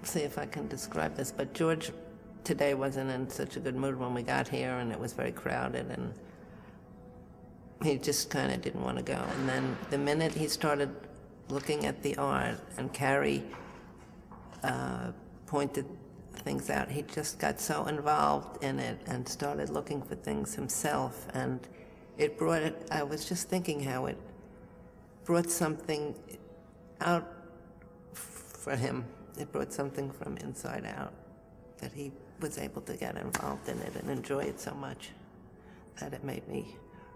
see if I can describe this, but George today wasn't in such a good mood when we got here, and it was very crowded, and he just kind of didn't want to go. And then the minute he started looking at the art, and Carrie pointed things out, he just got so involved in it and started looking for things himself, and it brought it, I was just thinking how it brought something out for him. It brought something from inside out, that he was able to get involved in it and enjoy it so much that it made me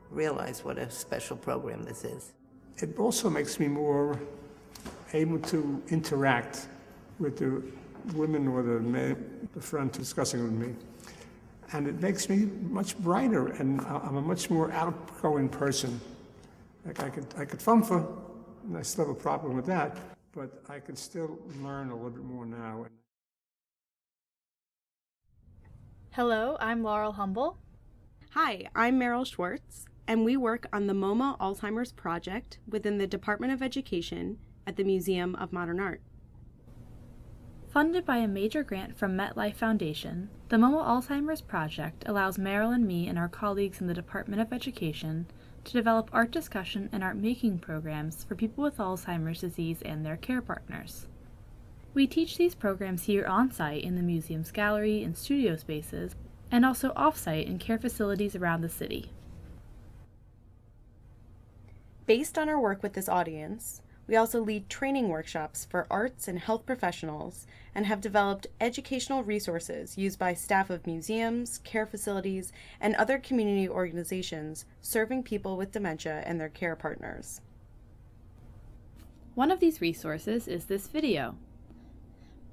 realize what a special program this is. It also makes me more able to interact with the women or the friend discussing with me. And it makes me much brighter, and I'm a much more outgoing person. Like I could fumfa, and I still have a problem with that, but I can still learn a little bit more now. Hello, I'm Laurel Humble. Hi, I'm Meryl Schwartz, and we work on the MoMA Alzheimer's project within the Department of Education at the Museum of Modern Art. Funded by a major grant from MetLife Foundation, the MoMA Alzheimer's project allows Meryl and me and our colleagues in the Department of Education to develop art discussion and art making programs for people with Alzheimer's disease and their care partners. We teach these programs here on-site in the museum's gallery and studio spaces, and also off-site in care facilities around the city. Based on our work with this audience, we also lead training workshops for arts and health professionals and have developed educational resources used by staff of museums, care facilities, and other community organizations serving people with dementia and their care partners. One of these resources is this video.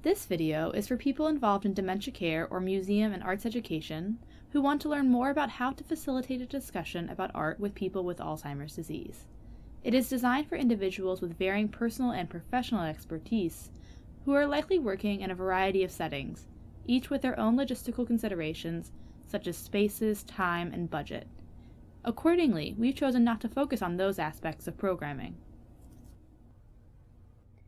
This video is for people involved in dementia care or museum and arts education who want to learn more about how to facilitate a discussion about art with people with Alzheimer's disease. It is designed for individuals with varying personal and professional expertise who are likely working in a variety of settings, each with their own logistical considerations such as spaces, time, and budget. Accordingly, we've chosen not to focus on those aspects of programming.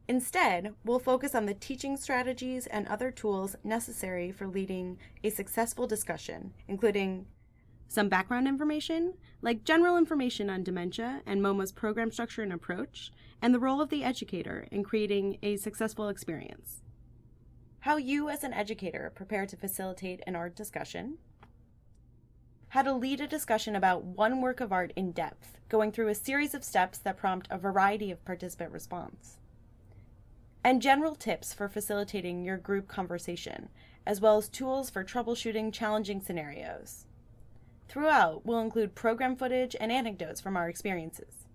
Instead, we'll focus on the teaching strategies and other tools necessary for leading a successful discussion, including some background information, like general information on dementia and MoMA's program structure and approach, and the role of the educator in creating a successful experience. How you as an educator prepare to facilitate an art discussion. How to lead a discussion about one work of art in depth, going through a series of steps that prompt a variety of participant response. And general tips for facilitating your group conversation, as well as tools for troubleshooting challenging scenarios. Throughout, we'll include program footage and anecdotes from our experiences.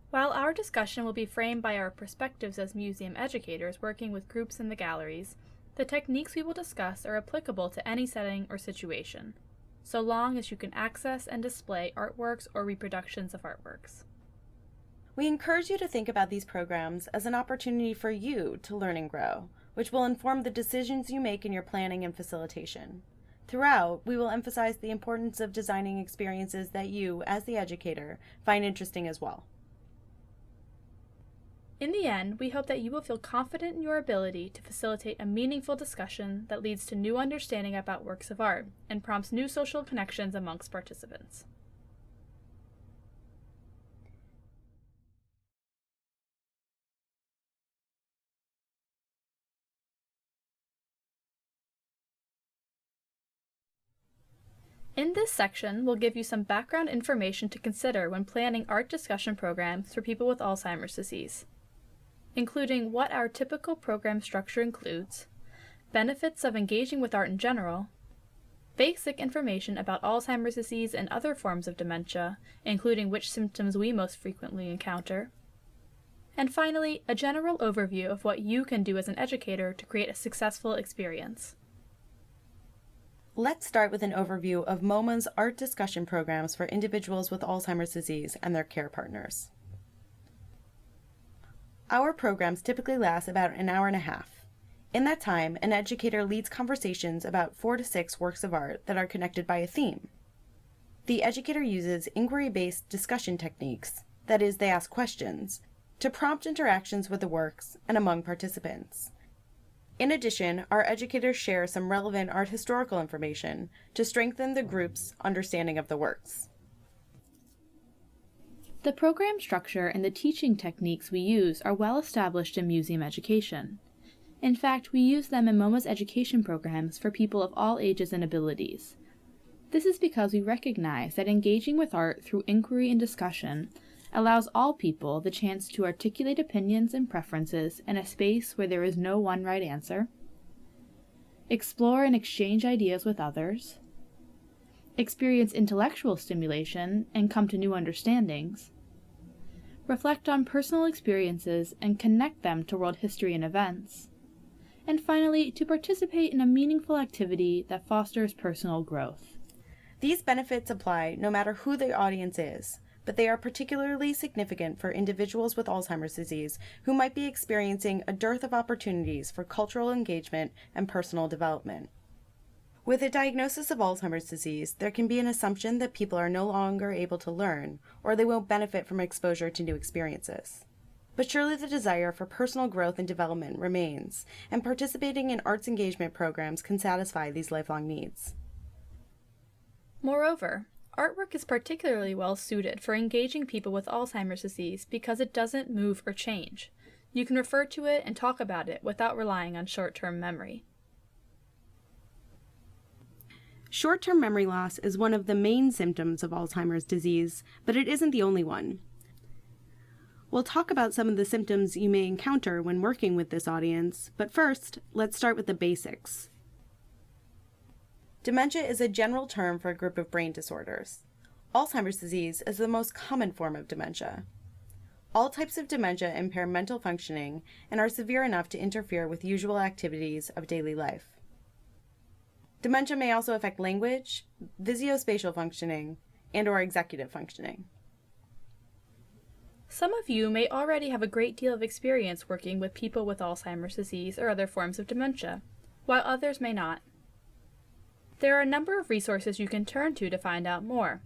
While our discussion will be framed by our perspectives as museum educators working with groups in the galleries, the techniques we will discuss are applicable to any setting or situation, so long as you can access and display artworks or reproductions of artworks. We encourage you to think about these programs as an opportunity for you to learn and grow, which will inform the decisions you make in your planning and facilitation. Throughout, we will emphasize the importance of designing experiences that you, as the educator, find interesting as well. In the end, we hope that you will feel confident in your ability to facilitate a meaningful discussion that leads to new understanding about works of art and prompts new social connections amongst participants. In this section, we'll give you some background information to consider when planning art discussion programs for people with Alzheimer's disease, including what our typical program structure includes, benefits of engaging with art in general, basic information about Alzheimer's disease and other forms of dementia, including which symptoms we most frequently encounter, and finally, a general overview of what you can do as an educator to create a successful experience. Let's start with an overview of MoMA's art discussion programs for individuals with Alzheimer's disease and their care partners. Our programs typically last about an hour and a half. In that time, an educator leads conversations about 4 to 6 works of art that are connected by a theme. The educator uses inquiry-based discussion techniques, that is, they ask questions, to prompt interactions with the works and among participants. In addition, our educators share some relevant art historical information to strengthen the group's understanding of the works. The program structure and the teaching techniques we use are well established in museum education. In fact, we use them in MoMA's education programs for people of all ages and abilities. This is because we recognize that engaging with art through inquiry and discussion allows all people the chance to articulate opinions and preferences in a space where there is no one right answer, explore and exchange ideas with others, experience intellectual stimulation and come to new understandings, reflect on personal experiences and connect them to world history and events, and finally, to participate in a meaningful activity that fosters personal growth. These benefits apply no matter who the audience is, but they are particularly significant for individuals with Alzheimer's disease who might be experiencing a dearth of opportunities for cultural engagement and personal development. With a diagnosis of Alzheimer's disease, there can be an assumption that people are no longer able to learn, or they won't benefit from exposure to new experiences. But surely the desire for personal growth and development remains, and participating in arts engagement programs can satisfy these lifelong needs. Moreover, artwork is particularly well suited for engaging people with Alzheimer's disease because it doesn't move or change. You can refer to it and talk about it without relying on short-term memory. Short-term memory loss is one of the main symptoms of Alzheimer's disease, but it isn't the only one. We'll talk about some of the symptoms you may encounter when working with this audience, but first, let's start with the basics. Dementia is a general term for a group of brain disorders. Alzheimer's disease is the most common form of dementia. All types of dementia impair mental functioning and are severe enough to interfere with usual activities of daily life. Dementia may also affect language, visuospatial functioning, and/or executive functioning. Some of you may already have a great deal of experience working with people with Alzheimer's disease or other forms of dementia, while others may not. There are a number of resources you can turn to find out more,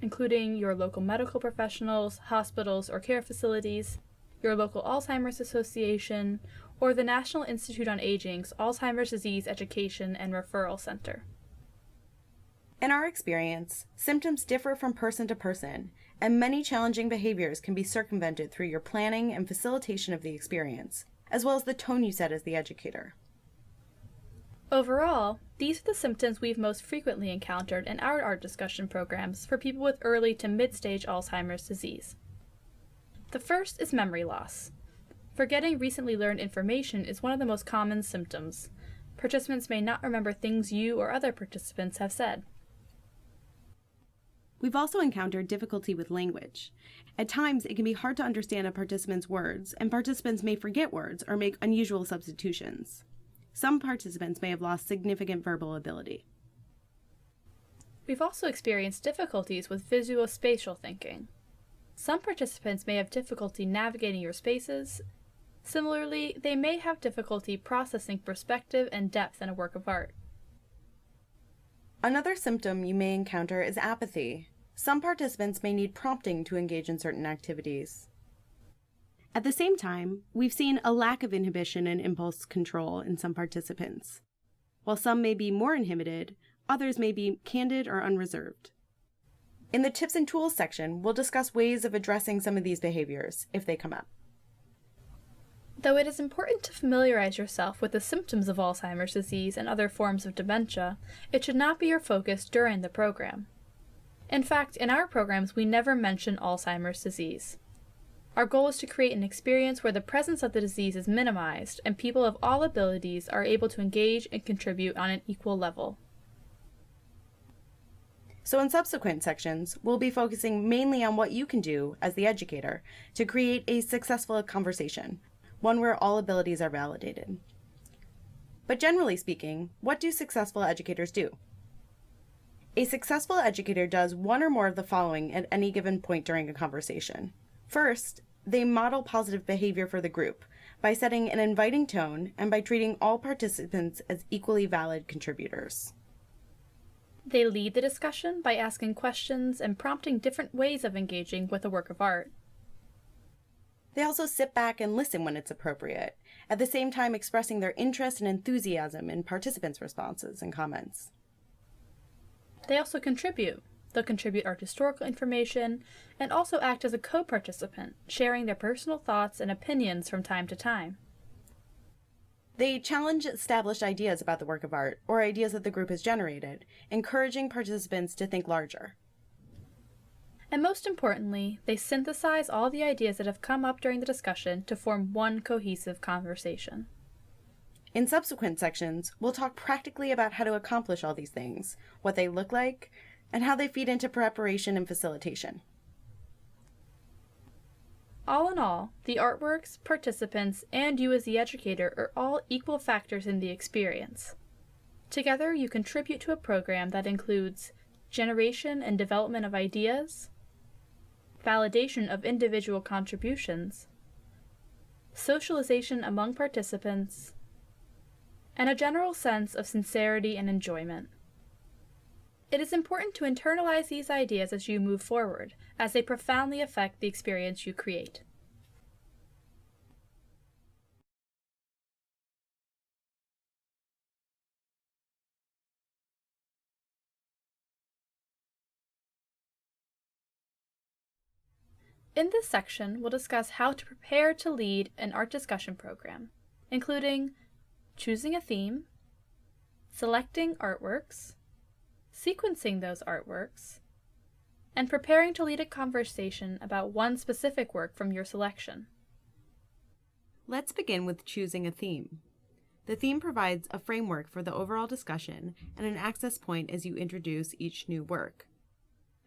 including your local medical professionals, hospitals or care facilities, your local Alzheimer's Association, or the National Institute on Aging's Alzheimer's Disease Education and Referral Center. In our experience, symptoms differ from person to person, and many challenging behaviors can be circumvented through your planning and facilitation of the experience, as well as the tone you set as the educator. Overall, these are the symptoms we've most frequently encountered in our art discussion programs for people with early to mid-stage Alzheimer's disease. The first is memory loss. Forgetting recently learned information is one of the most common symptoms. Participants may not remember things you or other participants have said. We've also encountered difficulty with language. At times, it can be hard to understand a participant's words, and participants may forget words or make unusual substitutions. Some participants may have lost significant verbal ability. We've also experienced difficulties with visuospatial thinking. Some participants may have difficulty navigating your spaces. Similarly, they may have difficulty processing perspective and depth in a work of art. Another symptom you may encounter is apathy. Some participants may need prompting to engage in certain activities. At the same time, we've seen a lack of inhibition and impulse control in some participants. While some may be more inhibited, others may be candid or unreserved. In the tips and tools section, we'll discuss ways of addressing some of these behaviors if they come up. Though it is important to familiarize yourself with the symptoms of Alzheimer's disease and other forms of dementia, it should not be your focus during the program. In fact, in our programs, we never mention Alzheimer's disease. Our goal is to create an experience where the presence of the disease is minimized and people of all abilities are able to engage and contribute on an equal level. So in subsequent sections, we'll be focusing mainly on what you can do as the educator to create a successful conversation, one where all abilities are validated. But generally speaking, what do successful educators do? A successful educator does one or more of the following at any given point during a conversation. First, they model positive behavior for the group by setting an inviting tone and by treating all participants as equally valid contributors. They lead the discussion by asking questions and prompting different ways of engaging with a work of art. They also sit back and listen when it's appropriate, at the same time expressing their interest and enthusiasm in participants' responses and comments. They also contribute. They'll contribute art historical information and also act as a co-participant, sharing their personal thoughts and opinions from time to time. They challenge established ideas about the work of art or ideas that the group has generated, encouraging participants to think larger. And most importantly, they synthesize all the ideas that have come up during the discussion to form one cohesive conversation. In subsequent sections, we'll talk practically about how to accomplish all these things, what they look like, and how they feed into preparation and facilitation. All in all, the artworks, participants, and you as the educator are all equal factors in the experience. Together, you contribute to a program that includes generation and development of ideas, validation of individual contributions, socialization among participants, and a general sense of sincerity and enjoyment. It is important to internalize these ideas as you move forward, as they profoundly affect the experience you create. In this section, we'll discuss how to prepare to lead an art discussion program, including choosing a theme, selecting artworks, sequencing those artworks, and preparing to lead a conversation about one specific work from your selection. Let's begin with choosing a theme. The theme provides a framework for the overall discussion and an access point as you introduce each new work.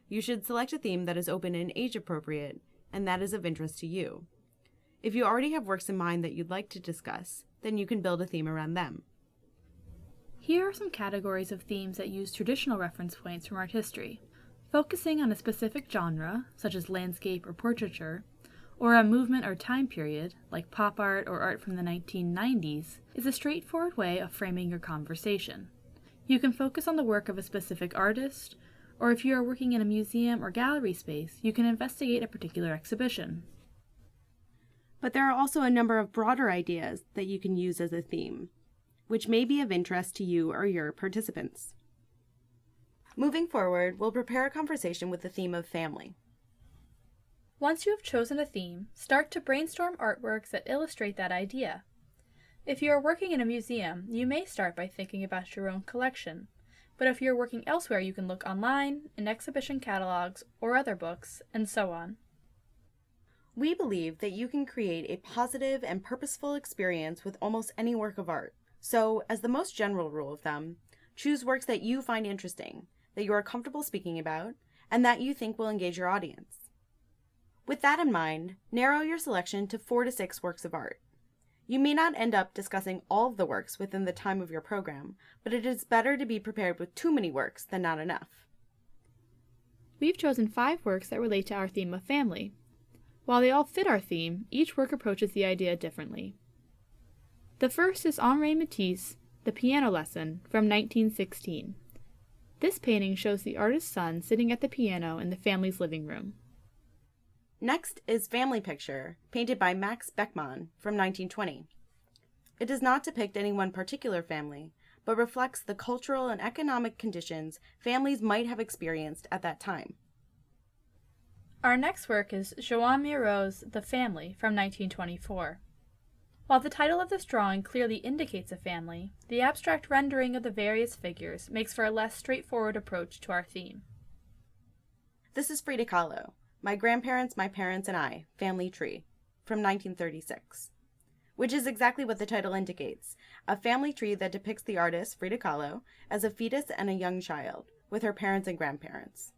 You should select a theme that is open and age-appropriate and that is of interest to you. If you already have works in mind that you'd like to discuss, then you can build a theme around them. Here are some categories of themes that use traditional reference points from art history. Focusing on a specific genre, such as landscape or portraiture, or a movement or time period, like pop art or art from the 1990s, is a straightforward way of framing your conversation. You can focus on the work of a specific artist, or if you are working in a museum or gallery space, you can investigate a particular exhibition. But there are also a number of broader ideas that you can use as a theme, which may be of interest to you or your participants. Moving forward, we'll prepare a conversation with the theme of family. Once you have chosen a theme, start to brainstorm artworks that illustrate that idea. If you are working in a museum, you may start by thinking about your own collection, but if you are working elsewhere, you can look online, in exhibition catalogs, or other books, and so on. We believe that you can create a positive and purposeful experience with almost any work of art. So, as the most general rule of thumb, choose works that you find interesting, that you are comfortable speaking about, and that you think will engage your audience. With that in mind, narrow your selection to 4 to 6 works of art. You may not end up discussing all of the works within the time of your program, but it is better to be prepared with too many works than not enough. We've chosen 5 works that relate to our theme of family. While they all fit our theme, each work approaches the idea differently. The first is Henri Matisse' The Piano Lesson from 1916. This painting shows the artist's son sitting at the piano in the family's living room. Next is Family Picture, painted by Max Beckmann from 1920. It does not depict any one particular family, but reflects the cultural and economic conditions families might have experienced at that time. Our next work is Joan Mirau's The Family from 1924. While the title of this drawing clearly indicates a family, the abstract rendering of the various figures makes for a less straightforward approach to our theme. This is Frida Kahlo, My Grandparents, My Parents, and I, Family Tree, from 1936, which is exactly what the title indicates, a family tree that depicts the artist, Frida Kahlo, as a fetus and a young child, with her parents and grandparents.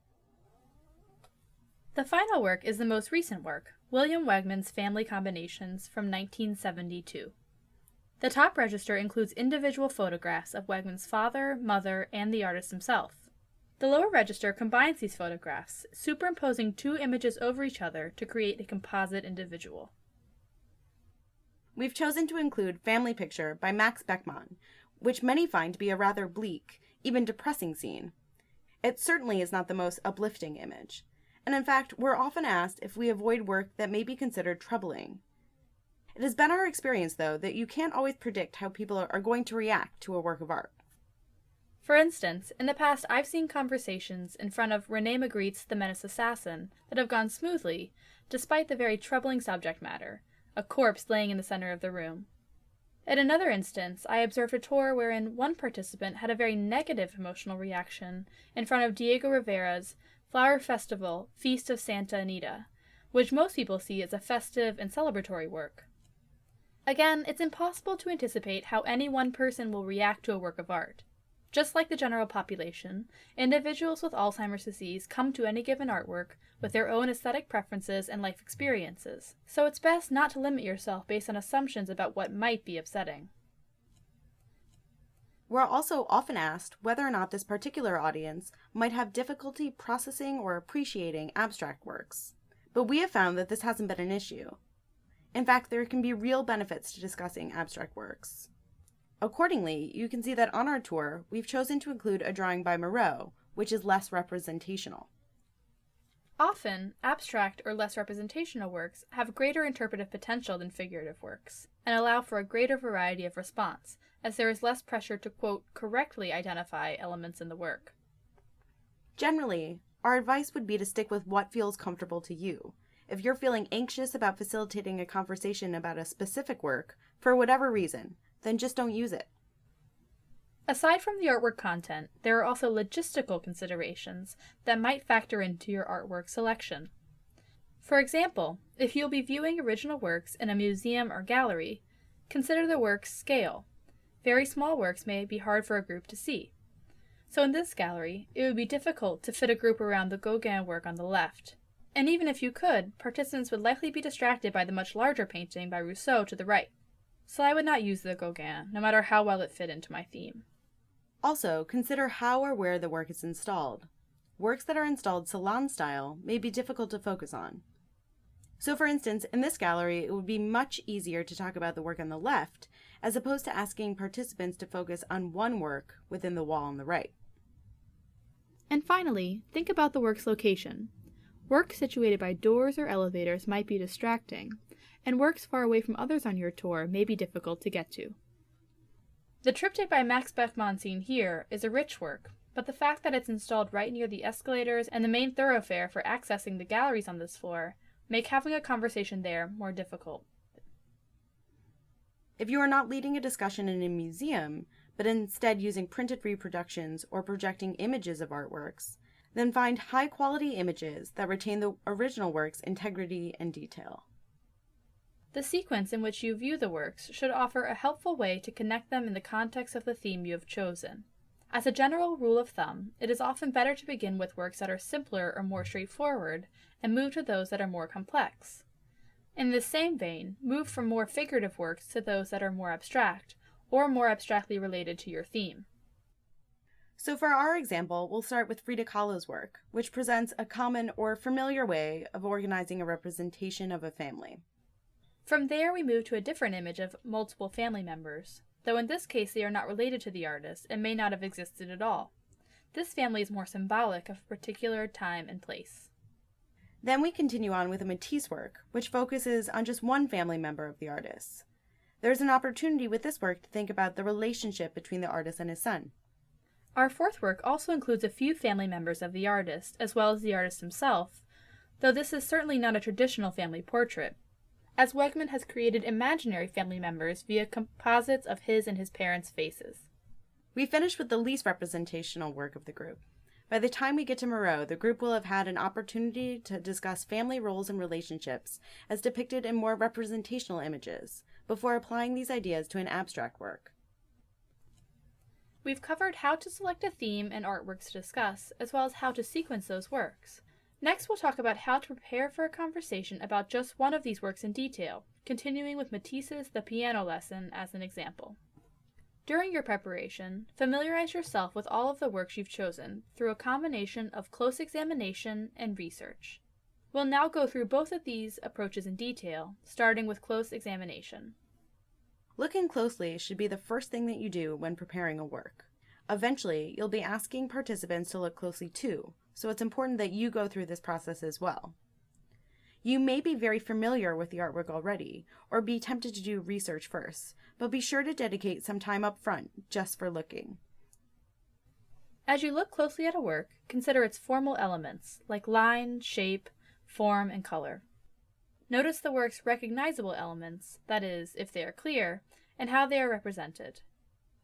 The final work is the most recent work, William Wegman's Family Combinations from 1972. The top register includes individual photographs of Wegman's father, mother, and the artist himself. The lower register combines these photographs, superimposing 2 images over each other to create a composite individual. We've chosen to include Family Picture by Max Beckmann, which many find to be a rather bleak, even depressing scene. It certainly is not the most uplifting image. and in fact, we're often asked if we avoid work that may be considered troubling. It has been our experience, though, that you can't always predict how people are going to react to a work of art. For instance, in the past I've seen conversations in front of René Magritte's The Menace Assassin that have gone smoothly, despite the very troubling subject matter, a corpse laying in the center of the room. In another instance, I observed a tour wherein one participant had a very negative emotional reaction in front of Diego Rivera's Flower Festival, Feast of Santa Anita, which most people see as a festive and celebratory work. Again, it's impossible to anticipate how any one person will react to a work of art. Just like the general population, individuals with Alzheimer's disease come to any given artwork with their own aesthetic preferences and life experiences, so it's best not to limit yourself based on assumptions about what might be upsetting. We're also often asked whether or not this particular audience might have difficulty processing or appreciating abstract works, but we have found that this hasn't been an issue. In fact, there can be real benefits to discussing abstract works. Accordingly, you can see that on our tour, we've chosen to include a drawing by Moreau, which is less representational. Often, abstract or less representational works have greater interpretive potential than figurative works, and allow for a greater variety of response, as there is less pressure to, quote, correctly identify elements in the work. Generally, our advice would be to stick with what feels comfortable to you. If you're feeling anxious about facilitating a conversation about a specific work, for whatever reason, then just don't use it. Aside from the artwork content, there are also logistical considerations that might factor into your artwork selection. For example, if you'll be viewing original works in a museum or gallery, consider the work's scale. Very small works may be hard for a group to see. So in this gallery, it would be difficult to fit a group around the Gauguin work on the left. And even if you could, participants would likely be distracted by the much larger painting by Rousseau to the right. So I would not use the Gauguin, no matter how well it fit into my theme. Also, consider how or where the work is installed. Works that are installed salon style may be difficult to focus on. So for instance, in this gallery, it would be much easier to talk about the work on the left, as opposed to asking participants to focus on one work within the wall on the right. And finally, think about the work's location. Works situated by doors or elevators might be distracting, and works far away from others on your tour may be difficult to get to. The triptych by Max Beckmann seen here is a rich work, but the fact that it's installed right near the escalators and the main thoroughfare for accessing the galleries on this floor make having a conversation there more difficult. If you are not leading a discussion in a museum, but instead using printed reproductions or projecting images of artworks, then find high-quality images that retain the original work's integrity and detail. The sequence in which you view the works should offer a helpful way to connect them in the context of the theme you have chosen. As a general rule of thumb, it is often better to begin with works that are simpler or more straightforward and move to those that are more complex. In this same vein, move from more figurative works to those that are more abstract or more abstractly related to your theme. So for our example, we'll start with Frida Kahlo's work, which presents a common or familiar way of organizing a representation of a family. From there, we move to a different image of multiple family members, though in this case they are not related to the artist and may not have existed at all. This family is more symbolic of a particular time and place. Then we continue on with a Matisse work, which focuses on just one family member of the artist. There's an opportunity with this work to think about the relationship between the artist and his son. Our fourth work also includes a few family members of the artist, as well as the artist himself, though this is certainly not a traditional family portrait, as Wegman has created imaginary family members via composites of his and his parents' faces. We finish with the least representational work of the group. By the time we get to Moreau, the group will have had an opportunity to discuss family roles and relationships as depicted in more representational images, before applying these ideas to an abstract work. We've covered how to select a theme and artworks to discuss, as well as how to sequence those works. Next, we'll talk about how to prepare for a conversation about just one of these works in detail, continuing with Matisse's The Piano Lesson as an example. During your preparation, familiarize yourself with all of the works you've chosen through a combination of close examination and research. We'll now go through both of these approaches in detail, starting with close examination. Looking closely should be the first thing that you do when preparing a work. Eventually, you'll be asking participants to look closely too, so it's important that you go through this process as well. You may be very familiar with the artwork already, or be tempted to do research first, but be sure to dedicate some time up front just for looking. As you look closely at a work, consider its formal elements, like line, shape, form, and color. Notice the work's recognizable elements, that is, if they are clear, and how they are represented.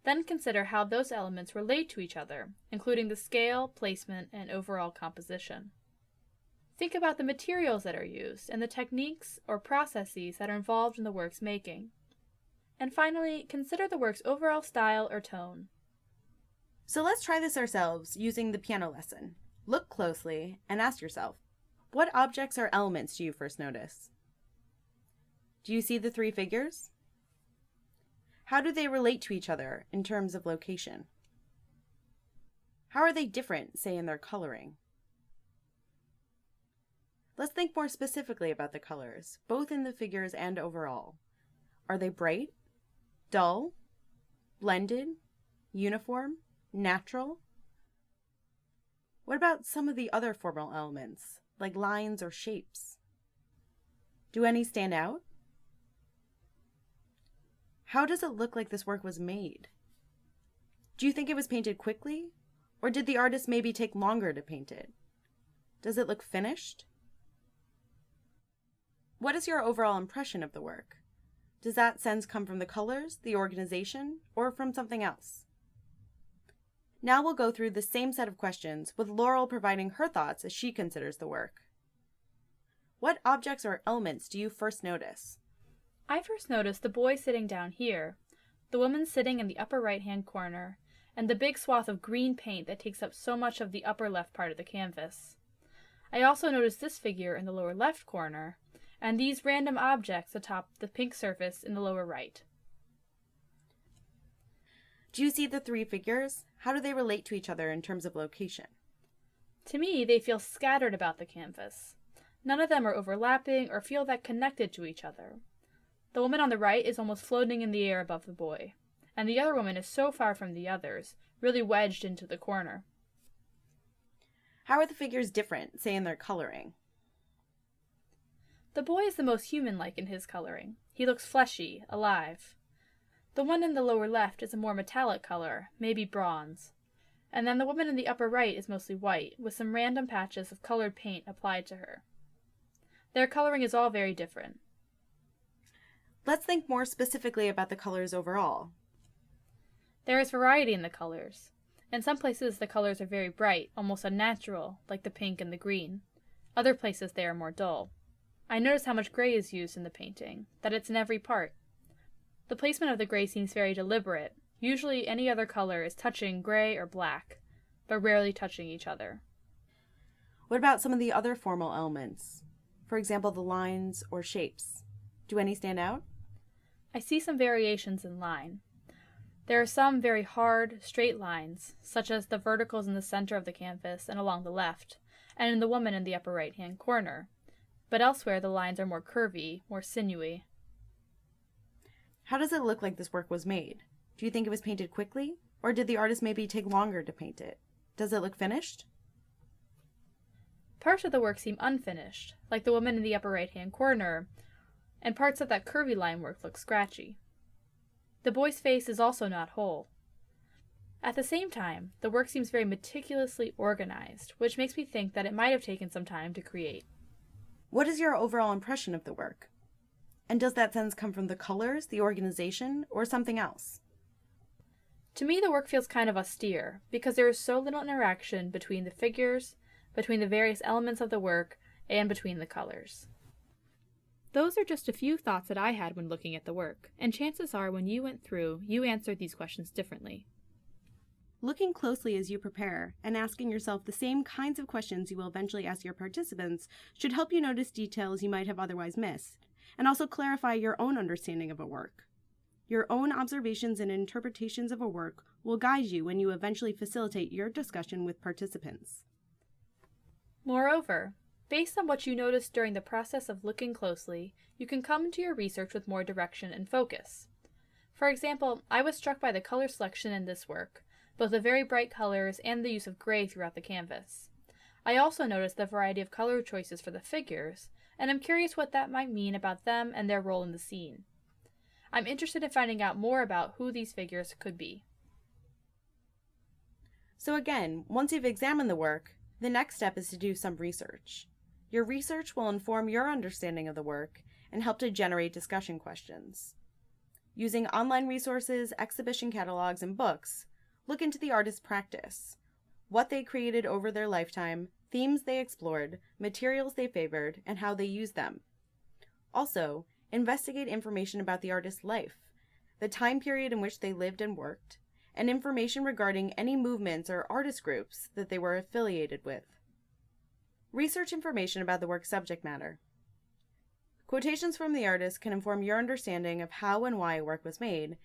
Then consider how those elements relate to each other, including the scale, placement, and overall composition. Think about the materials that are used and the techniques or processes that are involved in the work's making. And finally, consider the work's overall style or tone. So let's try this ourselves using the piano lesson. Look closely and ask yourself, what objects or elements do you first notice? Do you see the three figures? How do they relate to each other in terms of location? How are they different, say, in their coloring? Let's think more specifically about the colors, both in the figures and overall. Are they bright, dull, blended, uniform, natural? What about some of the other formal elements, like lines or shapes? Do any stand out? How does it look like this work was made? Do you think it was painted quickly? Or did the artist maybe take longer to paint it? Does it look finished? What is your overall impression of the work? Does that sense come from the colors, the organization, or from something else? Now we'll go through the same set of questions, with Laurel providing her thoughts as she considers the work. What objects or elements do you first notice? I first noticed the boy sitting down here, the woman sitting in the upper right-hand corner, and the big swath of green paint that takes up so much of the upper left part of the canvas. I also noticed this figure in the lower left corner, and these random objects atop the pink surface in the lower right. Do you see the three figures? How do they relate to each other in terms of location? To me, they feel scattered about the canvas. None of them are overlapping or feel that connected to each other. The woman on the right is almost floating in the air above the boy, and the other woman is so far from the others, really wedged into the corner. How are the figures different, say in their coloring? The boy is the most human-like in his coloring. He looks fleshy, alive. The one in the lower left is a more metallic color, maybe bronze. And then the woman in the upper right is mostly white, with some random patches of colored paint applied to her. Their coloring is all very different. Let's think more specifically about the colors overall. There is variety in the colors. In some places the colors are very bright, almost unnatural, like the pink and the green. Other places they are more dull. I notice how much gray is used in the painting, that it's in every part. The placement of the gray seems very deliberate. Usually any other color is touching gray or black, but rarely touching each other. What about some of the other formal elements? For example, the lines or shapes. Do any stand out? I see some variations in line. There are some very hard, straight lines, such as the verticals in the center of the canvas and along the left, and in the woman in the upper right-hand corner. But elsewhere the lines are more curvy, more sinewy. How does it look like this work was made? Do you think it was painted quickly? Or did the artist maybe take longer to paint it? Does it look finished? Parts of the work seem unfinished, like the woman in the upper right-hand corner, and parts of that curvy line work look scratchy. The boy's face is also not whole. At the same time, the work seems very meticulously organized, which makes me think that it might have taken some time to create. What is your overall impression of the work? And does that sense come from the colors, the organization, or something else? To me, the work feels kind of austere, because there is so little interaction between the figures, between the various elements of the work, and between the colors. Those are just a few thoughts that I had when looking at the work, and chances are when you went through, you answered these questions differently. Looking closely as you prepare and asking yourself the same kinds of questions you will eventually ask your participants should help you notice details you might have otherwise missed, and also clarify your own understanding of a work. Your own observations and interpretations of a work will guide you when you eventually facilitate your discussion with participants. Moreover, based on what you noticed during the process of looking closely, you can come to your research with more direction and focus. For example, I was struck by the color selection in this work, both the very bright colors and the use of gray throughout the canvas. I also noticed the variety of color choices for the figures, and I'm curious what that might mean about them and their role in the scene. I'm interested in finding out more about who these figures could be. So again, once you've examined the work, the next step is to do some research. Your research will inform your understanding of the work and help to generate discussion questions. Using online resources, exhibition catalogs, and books, look into the artist's practice, what they created over their lifetime, themes they explored, materials they favored, and how they used them. Also, investigate information about the artist's life, the time period in which they lived and worked, and information regarding any movements or artist groups that they were affiliated with. Research information about the work's subject matter. Quotations from the artist can inform your understanding of how and why a work was made,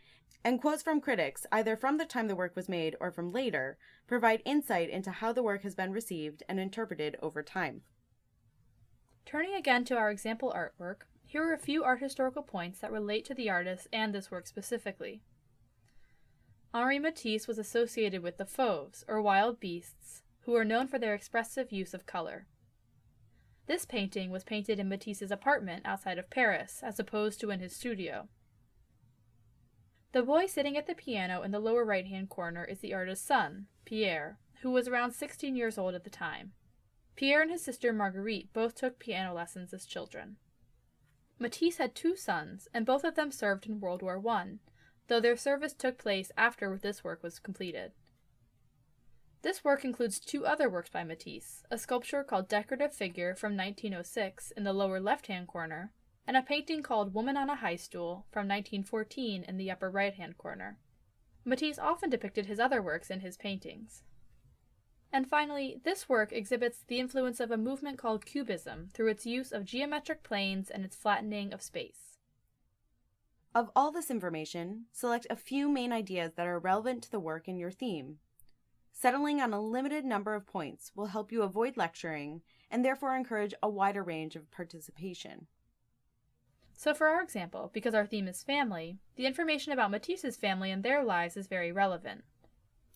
and quotes from critics, either from the time the work was made or from later, provide insight into how the work has been received and interpreted over time. Turning again to our example artwork, here are a few art historical points that relate to the artist and this work specifically. Henri Matisse was associated with the fauves, or wild beasts, who are known for their expressive use of color. This painting was painted in Matisse's apartment outside of Paris, as opposed to in his studio. The boy sitting at the piano in the lower right-hand corner is the artist's son, Pierre, who was around 16 years old at the time. Pierre and his sister Marguerite both took piano lessons as children. Matisse had two sons, and both of them served in World War I, though their service took place after this work was completed. This work includes two other works by Matisse, a sculpture called Decorative Figure from 1906 in the lower left-hand corner, and a painting called Woman on a High Stool from 1914 in the upper right-hand corner. Matisse often depicted his other works in his paintings. And finally, this work exhibits the influence of a movement called Cubism through its use of geometric planes and its flattening of space. Of all this information, select a few main ideas that are relevant to the work and your theme. Settling on a limited number of points will help you avoid lecturing and therefore encourage a wider range of participation. So for our example, because our theme is family, the information about Matisse's family and their lives is very relevant.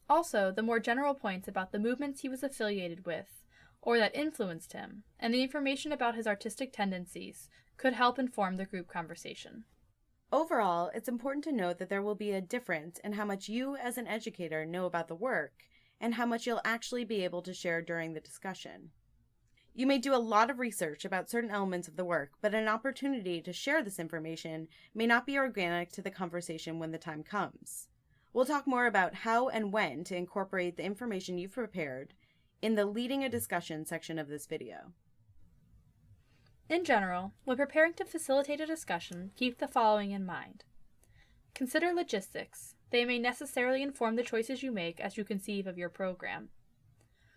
Also, the more general points about the movements he was affiliated with, or that influenced him, and the information about his artistic tendencies could help inform the group conversation. Overall, it's important to note that there will be a difference in how much you as an educator know about the work and how much you'll actually be able to share during the discussion. You may do a lot of research about certain elements of the work, but an opportunity to share this information may not be organic to the conversation when the time comes. We'll talk more about how and when to incorporate the information you've prepared in the Leading a Discussion section of this video. In general, when preparing to facilitate a discussion, keep the following in mind. Consider logistics. They may necessarily inform the choices you make as you conceive of your program.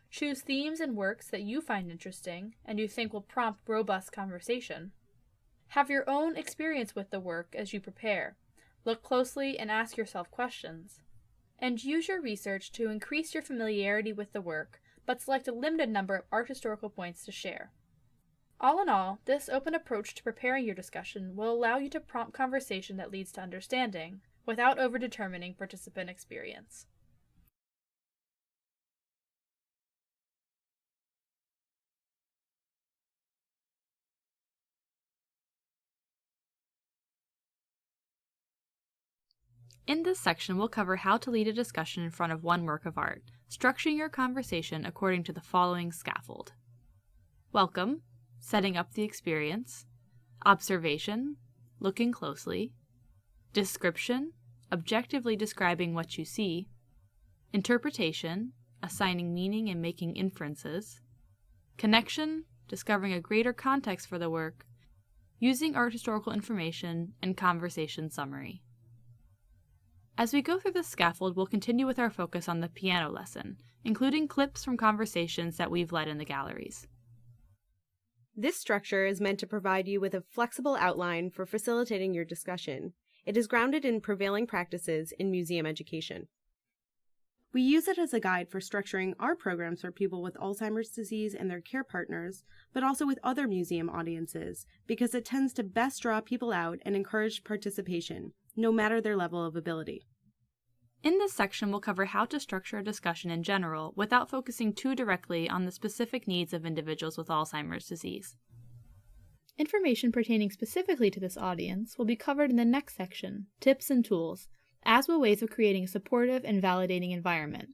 Choose themes and works that you find interesting and you think will prompt robust conversation. Have your own experience with the work as you prepare. Look closely and ask yourself questions. And use your research to increase your familiarity with the work, but select a limited number of art historical points to share. All in all, this open approach to preparing your discussion will allow you to prompt conversation that leads to understanding, without over-determining participant experience. In this section, we'll cover how to lead a discussion in front of one work of art, structuring your conversation according to the following scaffold. Welcome, setting up the experience, observation, looking closely, description, objectively describing what you see, interpretation, assigning meaning and making inferences, connection, discovering a greater context for the work, using art historical information, and conversation summary. As we go through this scaffold, we'll continue with our focus on the piano lesson, including clips from conversations that we've led in the galleries. This structure is meant to provide you with a flexible outline for facilitating your discussion. It is grounded in prevailing practices in museum education. We use it as a guide for structuring our programs for people with Alzheimer's disease and their care partners, but also with other museum audiences, because it tends to best draw people out and encourage participation, no matter their level of ability. In this section, we'll cover how to structure a discussion in general without focusing too directly on the specific needs of individuals with Alzheimer's disease. Information pertaining specifically to this audience will be covered in the next section, Tips and Tools, as will ways of creating a supportive and validating environment.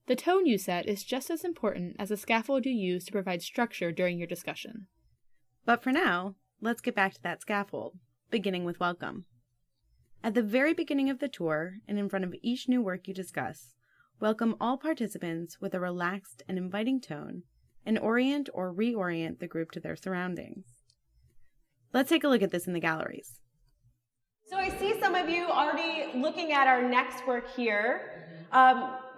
The tone you set is just as important as the scaffold you use to provide structure during your discussion. But for now, let's get back to that scaffold, beginning with welcome. At the very beginning of the tour, and in front of each new work you discuss, welcome all participants with a relaxed and inviting tone, and orient or reorient the group to their surroundings. Let's take a look at this in the galleries. So I see some of you already looking at our next work here.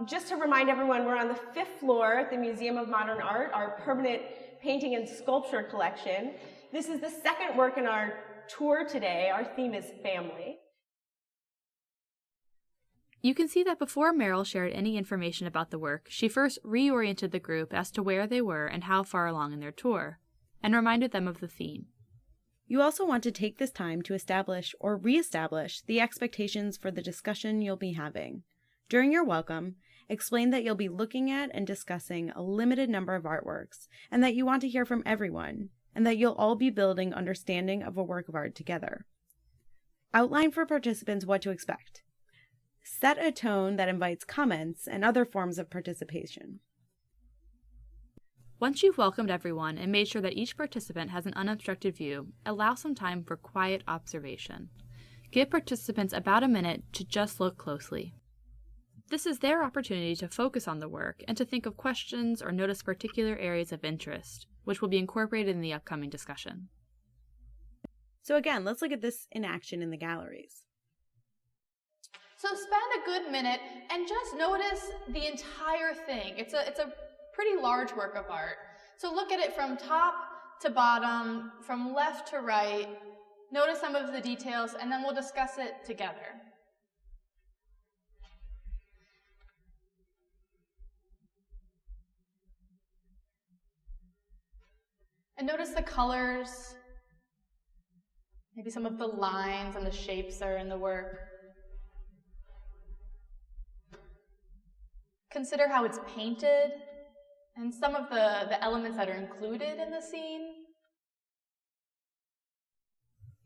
Just to remind everyone, we're on the 5th floor at the Museum of Modern Art, our permanent painting and sculpture collection. This is the second work in our tour today. Our theme is family. You can see that before Meryl shared any information about the work, she first reoriented the group as to where they were and how far along in their tour, and reminded them of the theme. You also want to take this time to establish or re-establish the expectations for the discussion you'll be having. During your welcome, explain that you'll be looking at and discussing a limited number of artworks, and that you want to hear from everyone, and that you'll all be building understanding of a work of art together. Outline for participants what to expect. Set a tone that invites comments and other forms of participation. Once you've welcomed everyone and made sure that each participant has an unobstructed view, allow some time for quiet observation. Give participants about a minute to just look closely. This is their opportunity to focus on the work and to think of questions or notice particular areas of interest, which will be incorporated in the upcoming discussion. So again, let's look at this in action in the galleries. So spend a good minute and just notice the entire thing. It's a pretty large work of art. So look at it from top to bottom, from left to right. Notice some of the details, and then we'll discuss it together. And notice the colors, maybe some of the lines and the shapes that are in the work. Consider how it's painted and some of the elements that are included in the scene.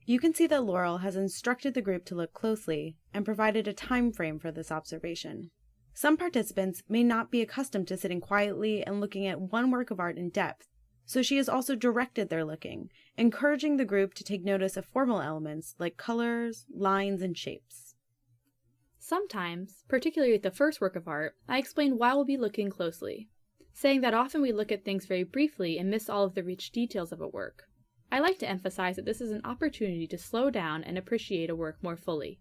You can see that Laurel has instructed the group to look closely and provided a time frame for this observation. Some participants may not be accustomed to sitting quietly and looking at one work of art in depth, so she has also directed their looking, encouraging the group to take notice of formal elements like colors, lines, and shapes. Sometimes, particularly with the first work of art, I explain why we'll be looking closely, saying that often we look at things very briefly and miss all of the rich details of a work. I like to emphasize that this is an opportunity to slow down and appreciate a work more fully.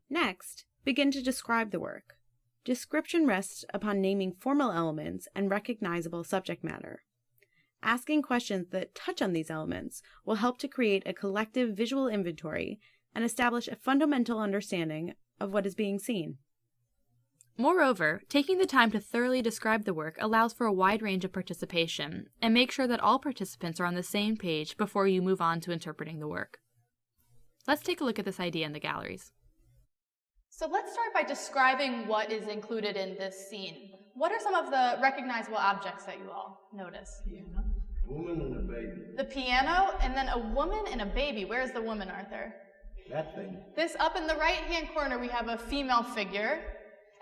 Next, begin to describe the work. Description rests upon naming formal elements and recognizable subject matter. Asking questions that touch on these elements will help to create a collective visual inventory and establish a fundamental understanding of what is being seen. Moreover, taking the time to thoroughly describe the work allows for a wide range of participation, and make sure that all participants are on the same page before you move on to interpreting the work. Let's take a look at this idea in the galleries. So let's start by describing what is included in this scene. What are some of the recognizable objects that you all notice? Piano. Woman and a baby. The piano, and then a woman and a baby. Where's the woman, Arthur? That thing. This up in the right-hand corner, we have a female figure,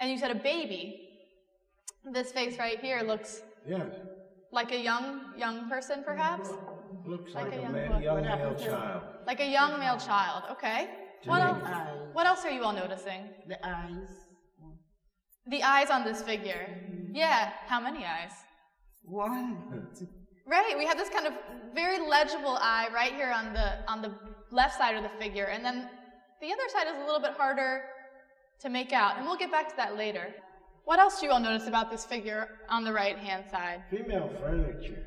and you said a baby. This face right here looks like a young person, perhaps? Looks like a young male child. Like a young male child, okay. What else are you all noticing? The eyes. The eyes on this figure. Yeah, how many eyes? One. Right, we have this kind of very legible eye right here on the left side of the figure, and then the other side is a little bit harder to make out, and we'll get back to that later. What else do you all notice about this figure on the right-hand side? Female furniture.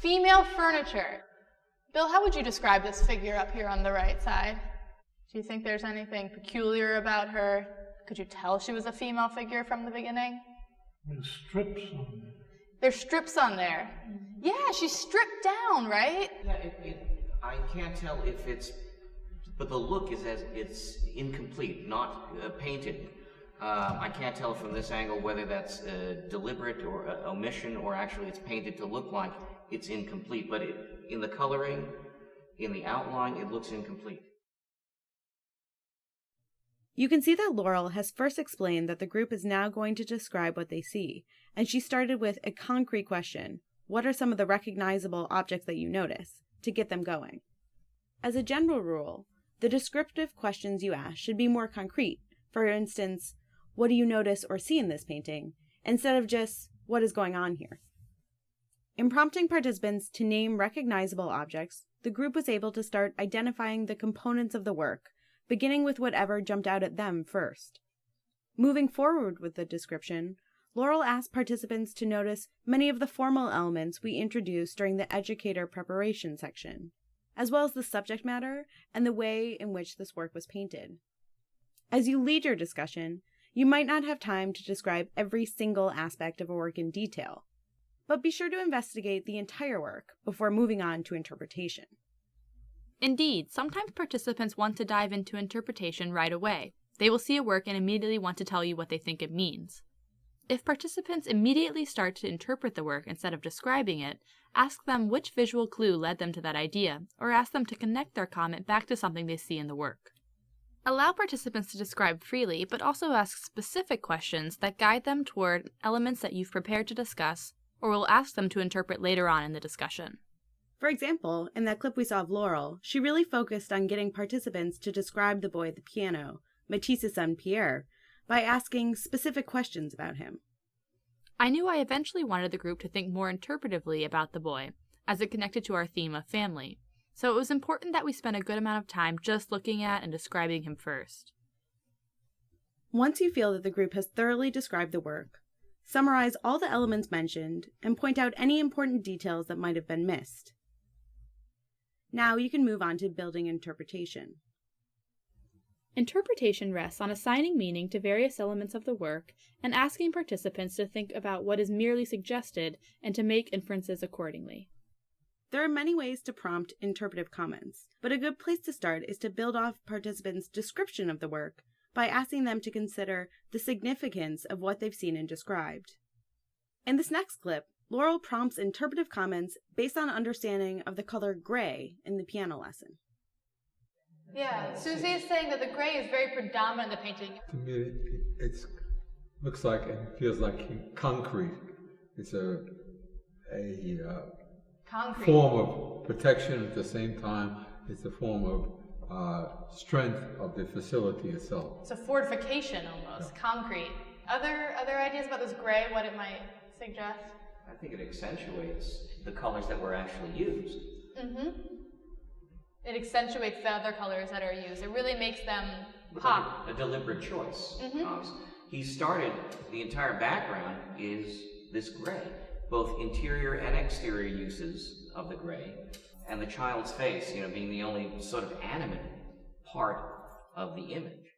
Female furniture. Bill, how would you describe this figure up here on the right side? Do you think there's anything peculiar about her? Could you tell she was a female figure from the beginning? There's strips on there. There's strips on there. Yeah, she's stripped down, right? Yeah, I can't tell if it's but the look is as it's incomplete, not painted. I can't tell from this angle whether that's deliberate or omission, or actually it's painted to look like it's incomplete, but in the coloring, in the outline, it looks incomplete. You can see that Laurel has first explained that the group is now going to describe what they see, and she started with a concrete question: what are some of the recognizable objects that you notice, to get them going. As a general rule, the descriptive questions you ask should be more concrete. For instance, what do you notice or see in this painting, instead of just what is going on here. In prompting participants to name recognizable objects, the group was able to start identifying the components of the work, beginning with whatever jumped out at them first. Moving forward with the description, Laurel asked participants to notice many of the formal elements we introduced during the educator preparation section, as well as the subject matter and the way in which this work was painted. As you lead your discussion, you might not have time to describe every single aspect of a work in detail, but be sure to investigate the entire work before moving on to interpretation. Indeed, sometimes participants want to dive into interpretation right away. They will see a work and immediately want to tell you what they think it means. If participants immediately start to interpret the work instead of describing it, ask them which visual clue led them to that idea, or ask them to connect their comment back to something they see in the work. Allow participants to describe freely, but also ask specific questions that guide them toward elements that you've prepared to discuss, or will ask them to interpret later on in the discussion. For example, in that clip we saw of Laurel, she really focused on getting participants to describe the boy at the piano, Matisse's son Pierre, by asking specific questions about him. I knew I eventually wanted the group to think more interpretively about the boy, as it connected to our theme of family, so it was important that we spend a good amount of time just looking at and describing him first. Once you feel that the group has thoroughly described the work, summarize all the elements mentioned and point out any important details that might have been missed. Now you can move on to building interpretation. Interpretation rests on assigning meaning to various elements of the work and asking participants to think about what is merely suggested and to make inferences accordingly. There are many ways to prompt interpretive comments, but a good place to start is to build off participants' description of the work by asking them to consider the significance of what they've seen and described. In this next clip, Laurel prompts interpretive comments based on understanding of the color gray in the piano lesson. Yeah, Susie is saying that the gray is very predominant in the painting. To me, it looks like and feels like concrete. It's a Concrete. form of protection at the same time. It's a form of strength of the facility itself. It's a fortification almost, concrete. Other ideas about this gray, what it might suggest? I think it accentuates the colors that were actually used. Mm-hmm. It accentuates the other colors that are used. It really makes them pop. A deliberate choice. Mm-hmm. He started, the entire background is this gray, both interior and exterior uses of the gray, and the child's face, being the only sort of animate part of the image.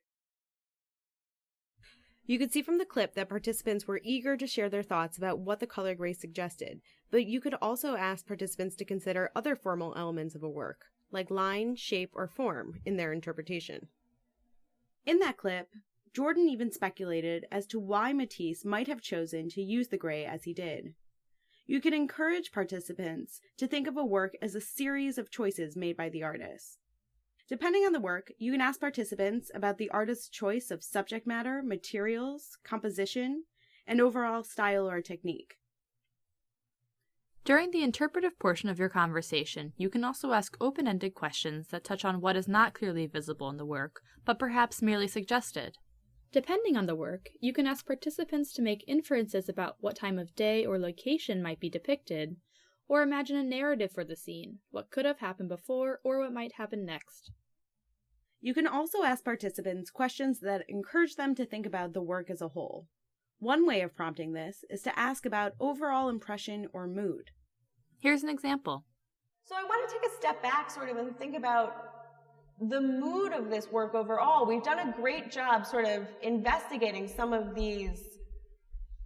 You could see from the clip that participants were eager to share their thoughts about what the color gray suggested, but you could also ask participants to consider other formal elements of a work, like line, shape, or form, in their interpretation. In that clip, Jordan even speculated as to why Matisse might have chosen to use the gray as he did. You can encourage participants to think of a work as a series of choices made by the artist. Depending on the work, you can ask participants about the artist's choice of subject matter, materials, composition, and overall style or technique. During the interpretive portion of your conversation, you can also ask open-ended questions that touch on what is not clearly visible in the work, but perhaps merely suggested. Depending on the work, you can ask participants to make inferences about what time of day or location might be depicted, or imagine a narrative for the scene, what could have happened before or what might happen next. You can also ask participants questions that encourage them to think about the work as a whole. One way of prompting this is to ask about overall impression or mood. Here's an example. So I want to take a step back sort of and think about the mood of this work overall. We've done a great job sort of investigating some of these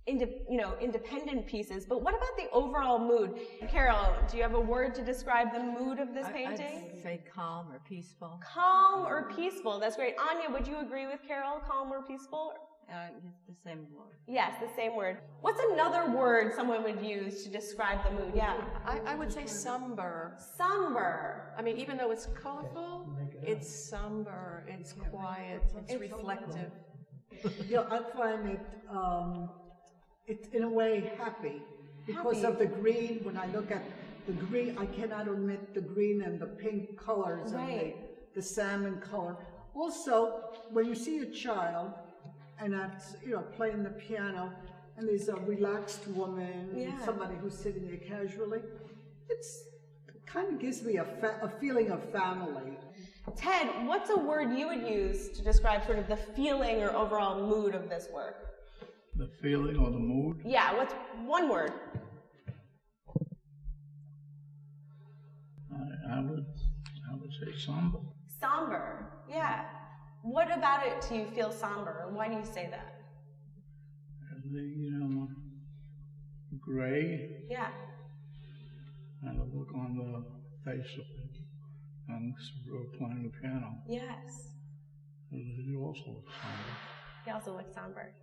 independent pieces, but what about the overall mood? Carol, do you have a word to describe the mood of this painting? I'd say calm or peaceful. Calm or peaceful, that's great. Anya, would you agree with Carol, calm or peaceful? The same word. Yes, the same word. What's another word someone would use to describe the mood? Yeah. I would say somber. Somber. I mean, even though it's colorful, it's somber, it's quiet, it's reflective. Yeah, I find it, it's in a way happy because of the green. When I look at the green, I cannot omit the green and the pink colors and the salmon color. Also, when you see a child and that's, playing the piano and there's a relaxed woman, and somebody who's sitting there casually, it kind of gives me a feeling of family. Ted, what's a word you would use to describe sort of the feeling or overall mood of this work? The feeling or the mood? Yeah, what's one word? I would say somber. Somber, yeah. What about it do you feel somber? Why do you say that? The gray. Yeah. And the look on the face of it. And playing the piano. Yes. It also looks somber. He also looks somber.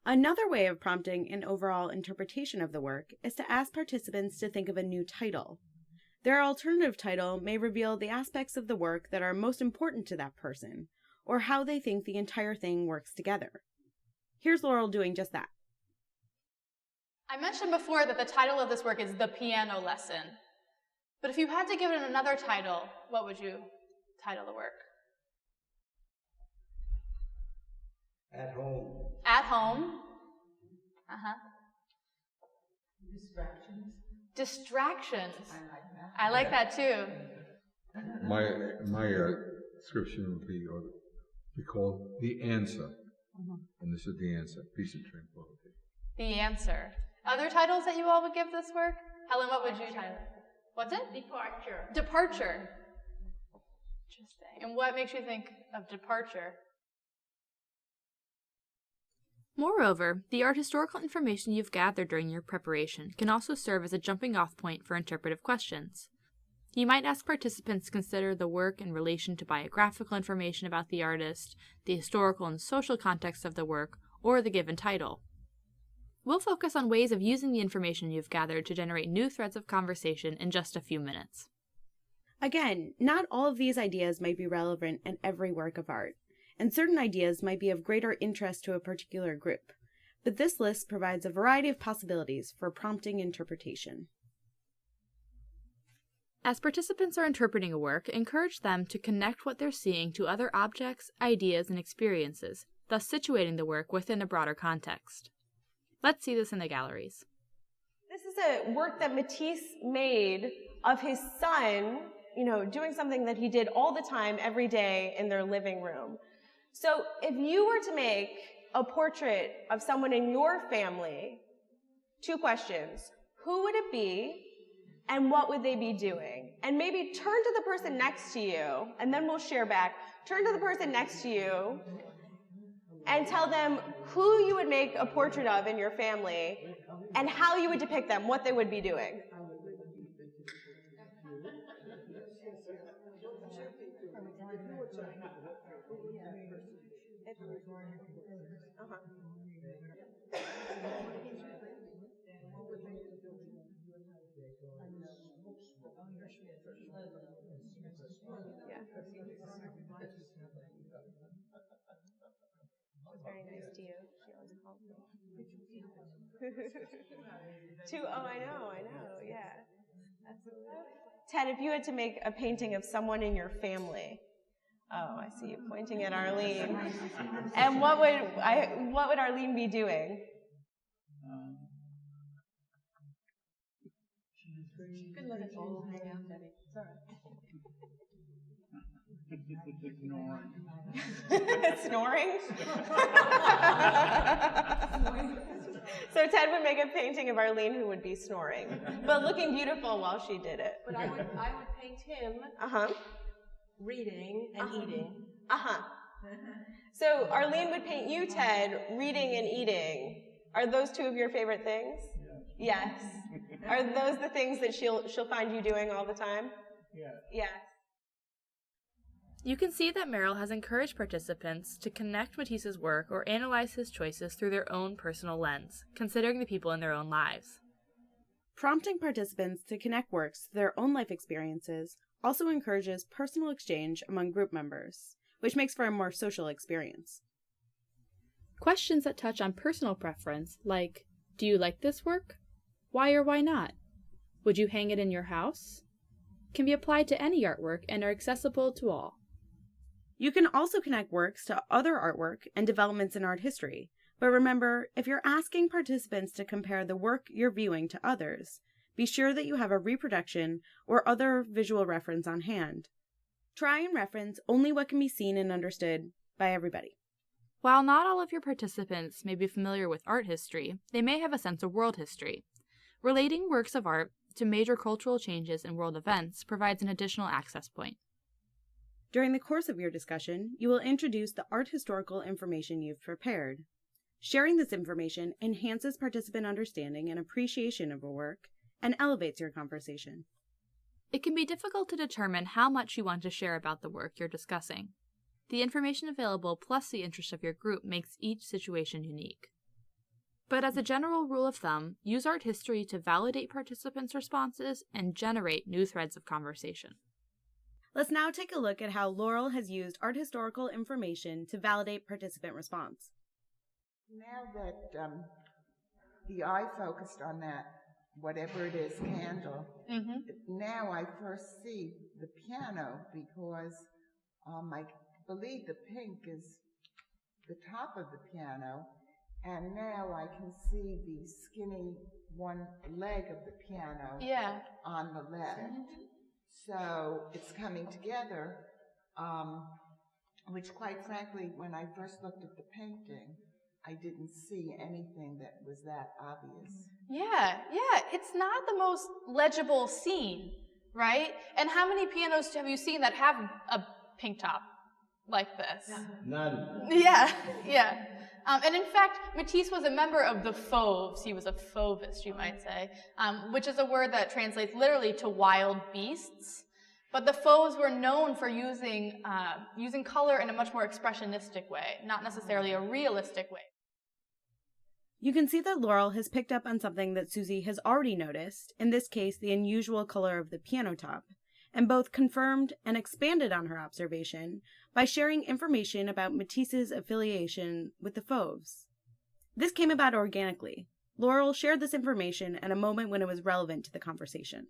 Another way of prompting an overall interpretation of the work is to ask participants to think of a new title. Their alternative title may reveal the aspects of the work that are most important to that person, or how they think the entire thing works together. Here's Laurel doing just that. I mentioned before that the title of this work is The Piano Lesson. But if you had to give it another title, what would you title the work? At home. At home. Distractions. Distractions. I like that. I like that too. My description would be called The Answer. And this is The Answer, Peace and Tranquility. The Answer. Other titles that you all would give this work? Helen, what would you title it? What's it? Departure. Departure. Interesting. And what makes you think of departure? Moreover, the art historical information you've gathered during your preparation can also serve as a jumping-off point for interpretive questions. You might ask participants to consider the work in relation to biographical information about the artist, the historical and social context of the work, or the given title. We'll focus on ways of using the information you've gathered to generate new threads of conversation in just a few minutes. Again, not all of these ideas might be relevant in every work of art, and certain ideas might be of greater interest to a particular group, but this list provides a variety of possibilities for prompting interpretation. As participants are interpreting a work, encourage them to connect what they're seeing to other objects, ideas, and experiences, thus situating the work within a broader context. Let's see this in the galleries. This is a work that Matisse made of his son, doing something that he did all the time, every day in their living room. So if you were to make a portrait of someone in your family, 2 questions. Who would it be? And what would they be doing? And maybe turn to the person next to you, and then we'll share back. Turn to the person next to you and tell them who you would make a portrait of in your family and how you would depict them, what they would be doing. Very nice to you. She always calls me. I know, yeah. Absolutely. Ted, if you had to make a painting of someone in your family, I see you pointing at Arlene. And what would Arlene be doing? You can let it all hang out, Betty. It's all right. Snoring? So Ted would make a painting of Arlene who would be snoring, but looking beautiful while she did it. But I would paint him reading and eating. So Arlene would paint you, Ted, reading and eating. Are those two of your favorite things? Yes. Are those the things that she'll find you doing all the time? Yes. Yes. You can see that Merrill has encouraged participants to connect Matisse's work or analyze his choices through their own personal lens, considering the people in their own lives. Prompting participants to connect works to their own life experiences also encourages personal exchange among group members, which makes for a more social experience. Questions that touch on personal preference, like, do you like this work? Why or why not? Would you hang it in your house? Can be applied to any artwork and are accessible to all. You can also connect works to other artwork and developments in art history, but remember, if you're asking participants to compare the work you're viewing to others, be sure that you have a reproduction or other visual reference on hand. Try and reference only what can be seen and understood by everybody. While not all of your participants may be familiar with art history, they may have a sense of world history. Relating works of art to major cultural changes and world events provides an additional access point. During the course of your discussion, you will introduce the art historical information you've prepared. Sharing this information enhances participant understanding and appreciation of a work and elevates your conversation. It can be difficult to determine how much you want to share about the work you're discussing. The information available plus the interest of your group makes each situation unique. But as a general rule of thumb, use art history to validate participants' responses and generate new threads of conversation. Let's now take a look at how Laurel has used art historical information to validate participant response. Now that the eye focused on that, whatever it is, candle, now I first see the piano because I believe the pink is the top of the piano, and now I can see the skinny one leg of the piano on the left. So it's coming together, which quite frankly, when I first looked at the painting, I didn't see anything that was that obvious. Yeah, it's not the most legible scene, right? And how many pianos have you seen that have a pink top like this? None. Yeah. And in fact, Matisse was a member of the Fauves. He was a Fauvist, you might say, which is a word that translates literally to wild beasts. But the Fauves were known for using color in a much more expressionistic way, not necessarily a realistic way. You can see that Laurel has picked up on something that Susie has already noticed, in this case the unusual color of the piano top, and both confirmed and expanded on her observation by sharing information about Matisse's affiliation with the Fauves. This came about organically. Laurel shared this information at a moment when it was relevant to the conversation.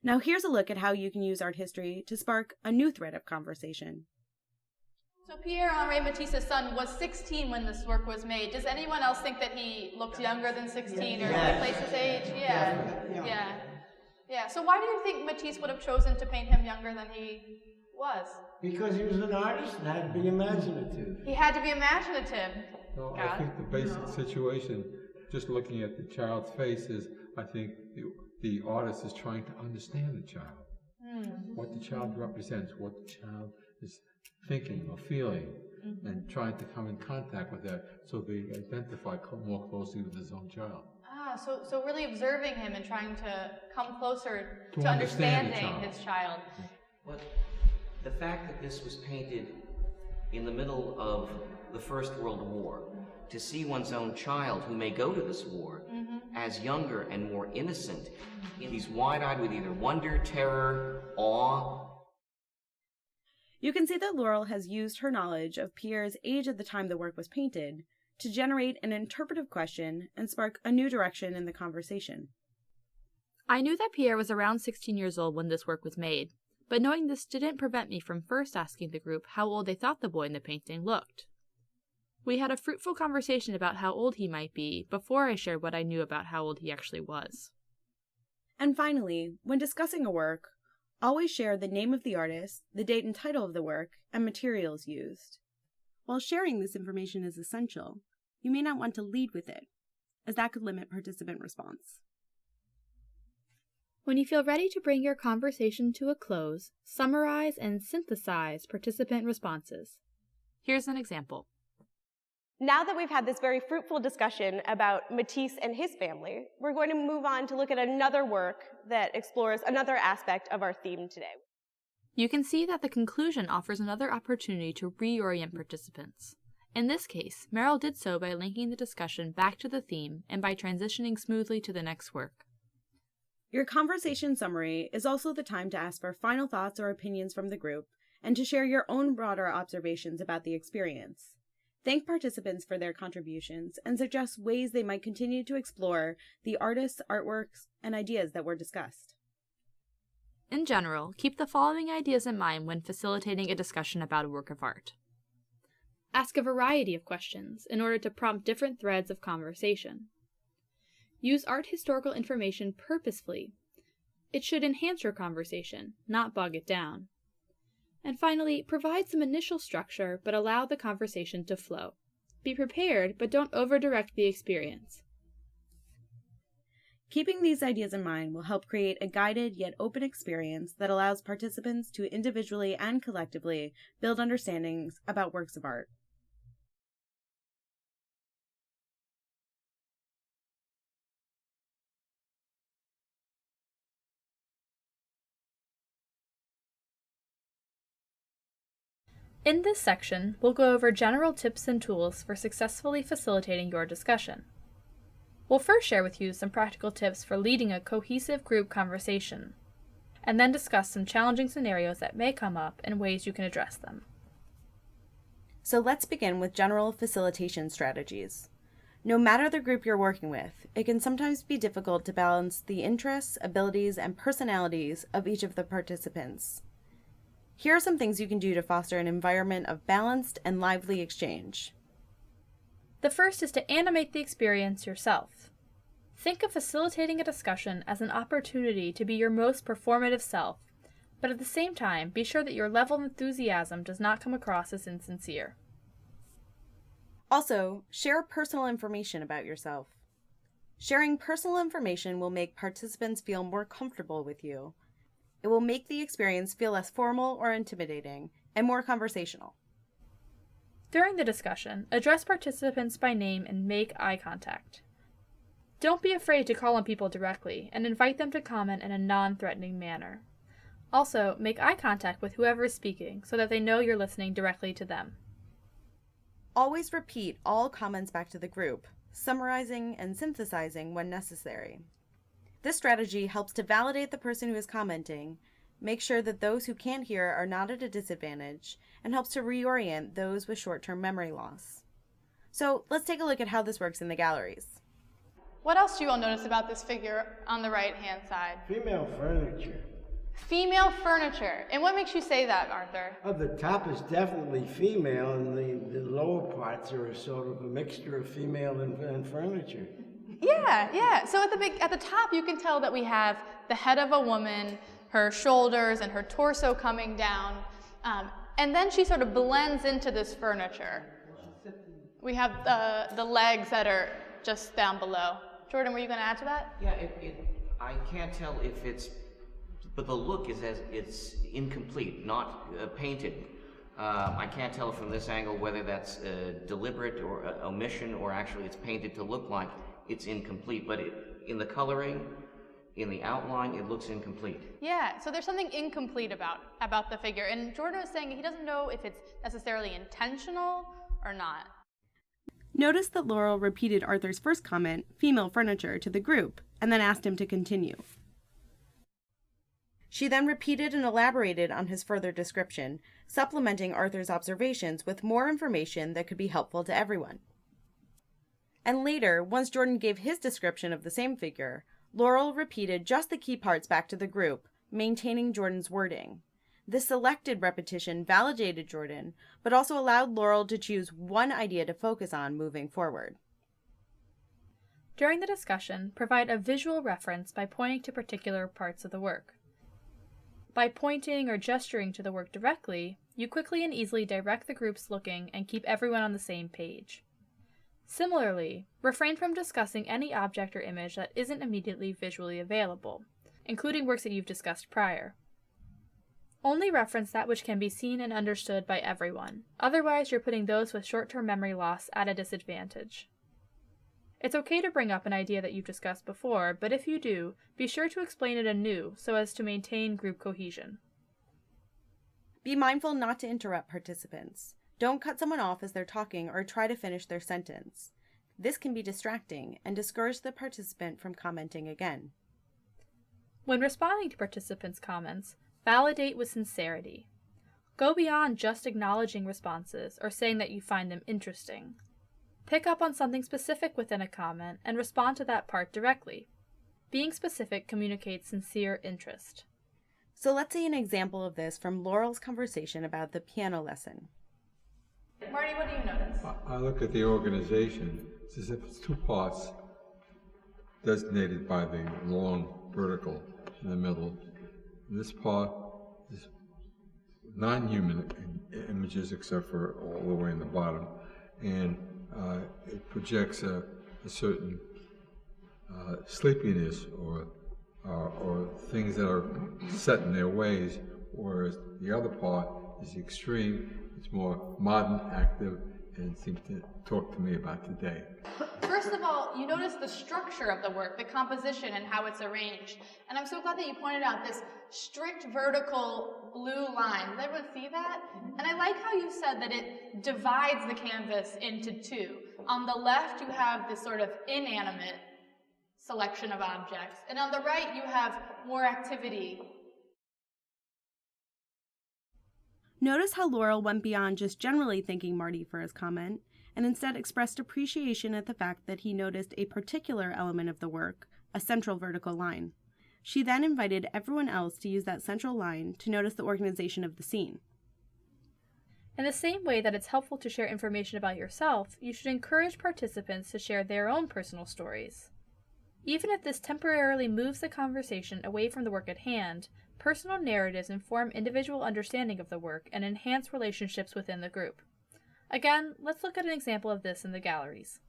Now here's a look at how you can use art history to spark a new thread of conversation. So Pierre-Henri Matisse's son was 16 when this work was made. Does anyone else think that he looked younger than 16 or replace his age? Yeah. So why do you think Matisse would have chosen to paint him younger than he was? Because he was an artist and had to be imaginative. He had to be imaginative. No, I think the basic situation, just looking at the child's face, is I think the artist is trying to understand the child. What the child represents, what the child is thinking or feeling, and trying to come in contact with that so they identify more closely with his own child. So really observing him and trying to come closer to understanding his child. Well, the fact that this was painted in the middle of the First World War, to see one's own child who may go to this war as younger and more innocent, he's wide-eyed with either wonder, terror, awe. You can see that Laurel has used her knowledge of Pierre's age at the time the work was painted to generate an interpretive question and spark a new direction in the conversation. I knew that Pierre was around 16 years old when this work was made, but knowing this didn't prevent me from first asking the group how old they thought the boy in the painting looked. We had a fruitful conversation about how old he might be before I shared what I knew about how old he actually was. And finally, when discussing a work, always share the name of the artist, the date and title of the work, and materials used. While sharing this information is essential, you may not want to lead with it, as that could limit participant response. When you feel ready to bring your conversation to a close, summarize and synthesize participant responses. Here's an example. Now that we've had this very fruitful discussion about Matisse and his family, we're going to move on to look at another work that explores another aspect of our theme today. You can see that the conclusion offers another opportunity to reorient participants. In this case, Meryl did so by linking the discussion back to the theme and by transitioning smoothly to the next work. Your conversation summary is also the time to ask for final thoughts or opinions from the group and to share your own broader observations about the experience. Thank participants for their contributions and suggest ways they might continue to explore the artists, artworks, and ideas that were discussed. In general, keep the following ideas in mind when facilitating a discussion about a work of art. Ask a variety of questions in order to prompt different threads of conversation. Use art historical information purposefully. It should enhance your conversation, not bog it down. And finally, provide some initial structure, but allow the conversation to flow. Be prepared, but don't over-direct the experience. Keeping these ideas in mind will help create a guided yet open experience that allows participants to individually and collectively build understandings about works of art. In this section, we'll go over general tips and tools for successfully facilitating your discussion. We'll first share with you some practical tips for leading a cohesive group conversation, and then discuss some challenging scenarios that may come up and ways you can address them. So let's begin with general facilitation strategies. No matter the group you're working with, it can sometimes be difficult to balance the interests, abilities, and personalities of each of the participants. Here are some things you can do to foster an environment of balanced and lively exchange. The first is to animate the experience yourself. Think of facilitating a discussion as an opportunity to be your most performative self, but at the same time, be sure that your level of enthusiasm does not come across as insincere. Also, share personal information about yourself. Sharing personal information will make participants feel more comfortable with you. It will make the experience feel less formal or intimidating, and more conversational. During the discussion, address participants by name and make eye contact. Don't be afraid to call on people directly, and invite them to comment in a non-threatening manner. Also, make eye contact with whoever is speaking so that they know you're listening directly to them. Always repeat all comments back to the group, summarizing and synthesizing when necessary. This strategy helps to validate the person who is commenting, make sure that those who can't hear are not at a disadvantage, and helps to reorient those with short-term memory loss. So let's take a look at how this works in the galleries. What else do you all notice about this figure on the right-hand side? Female furniture. Female furniture. And what makes you say that, Arthur? The top is definitely female, and the lower parts are sort of a mixture of female and furniture. Yeah. So at the top, you can tell that we have the head of a woman, her shoulders and her torso coming down, and then she sort of blends into this furniture. We have the legs that are just down below. Jordan, were you going to add to that? Yeah, I can't tell if it's, but the look is as it's incomplete, not painted. I can't tell from this angle whether that's deliberate or omission, or actually it's painted to look like it's incomplete, but in the coloring, in the outline, it looks incomplete. Yeah, so there's something incomplete about the figure, and Jordan was saying he doesn't know if it's necessarily intentional or not. Notice that Laurel repeated Arthur's first comment, female furniture, to the group, and then asked him to continue. She then repeated and elaborated on his further description, supplementing Arthur's observations with more information that could be helpful to everyone. And later, once Jordan gave his description of the same figure, Laurel repeated just the key parts back to the group, maintaining Jordan's wording. This selected repetition validated Jordan, but also allowed Laurel to choose one idea to focus on moving forward. During the discussion, provide a visual reference by pointing to particular parts of the work. By pointing or gesturing to the work directly, you quickly and easily direct the groups looking and keep everyone on the same page. Similarly, refrain from discussing any object or image that isn't immediately visually available, including works that you've discussed prior. Only reference that which can be seen and understood by everyone. Otherwise, you're putting those with short-term memory loss at a disadvantage. It's okay to bring up an idea that you've discussed before, but if you do, be sure to explain it anew so as to maintain group cohesion. Be mindful not to interrupt participants. Don't cut someone off as they're talking or try to finish their sentence. This can be distracting and discourage the participant from commenting again. When responding to participants' comments, validate with sincerity. Go beyond just acknowledging responses or saying that you find them interesting. Pick up on something specific within a comment and respond to that part directly. Being specific communicates sincere interest. So let's see an example of this from Laurel's conversation about the piano lesson. Marty, what do you notice? I look at the organization. It's as if it's two parts designated by the long vertical in the middle. This part is non-human images except for all the way in the bottom, and it projects a certain sleepiness or things that are set in their ways, whereas the other part is the extreme. It's more modern, active, and seems to talk to me about today. First of all, you notice the structure of the work, the composition, and how it's arranged. And I'm so glad that you pointed out this strict vertical blue line. Does everyone see that? And I like how you said that it divides the canvas into two. On the left, you have this sort of inanimate selection of objects, and on the right, you have more activity. Notice how Laurel went beyond just generally thanking Marty for his comment, and instead expressed appreciation at the fact that he noticed a particular element of the work, a central vertical line. She then invited everyone else to use that central line to notice the organization of the scene. In the same way that it's helpful to share information about yourself, you should encourage participants to share their own personal stories. Even if this temporarily moves the conversation away from the work at hand, personal narratives inform individual understanding of the work and enhance relationships within the group. Again, let's look at an example of this in the galleries.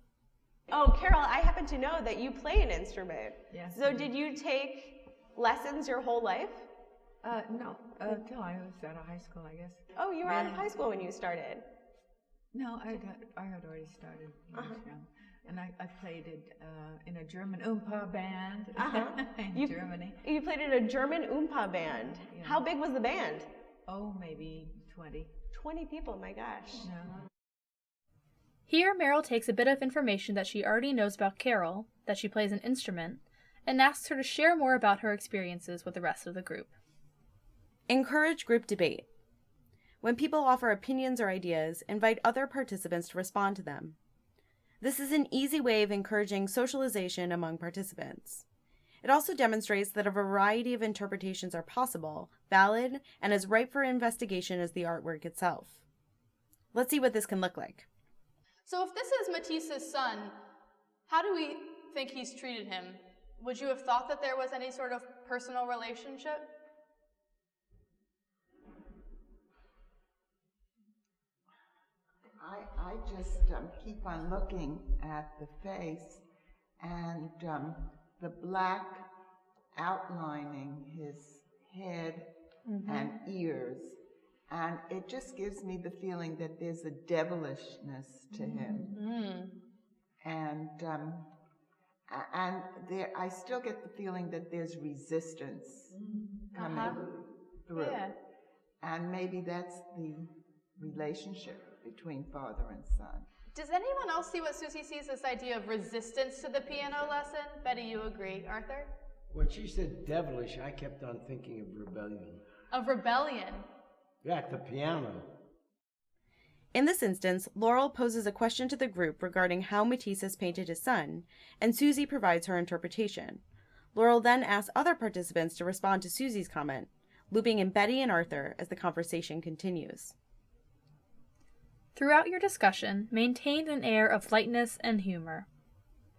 Oh, Carol, I happen to know that you play an instrument. Yes. So did you take lessons your whole life? No, till I was out of high school, I guess. Oh, you were out of high school when you started. No, I had already started when I was young. And I played it in a German Oompa band in Germany. You played in a German Oompa band. Yeah. How big was the band? Oh, maybe 20. 20 people, my gosh. Yeah. Here, Meryl takes a bit of information that she already knows about Carol, that she plays an instrument, and asks her to share more about her experiences with the rest of the group. Encourage group debate. When people offer opinions or ideas, invite other participants to respond to them. This is an easy way of encouraging socialization among participants. It also demonstrates that a variety of interpretations are possible, valid, and as ripe for investigation as the artwork itself. Let's see what this can look like. So if this is Matisse's son, how do we think he's treated him? Would you have thought that there was any sort of personal relationship? I just keep on looking at the face and the black outlining his head and ears, and it just gives me the feeling that there's a devilishness to him. And there, I still get the feeling that there's resistance coming through. Yeah. And maybe that's the relationship between father and son. Does anyone else see what Susie sees, this idea of resistance to the piano lesson? Betty, you agree. Arthur? When she said devilish, I kept on thinking of rebellion. Of rebellion. Yeah, at the piano. In this instance, Laurel poses a question to the group regarding how Matisse has painted his son, and Susie provides her interpretation. Laurel then asks other participants to respond to Susie's comment, looping in Betty and Arthur as the conversation continues. Throughout your discussion, maintain an air of lightness and humor.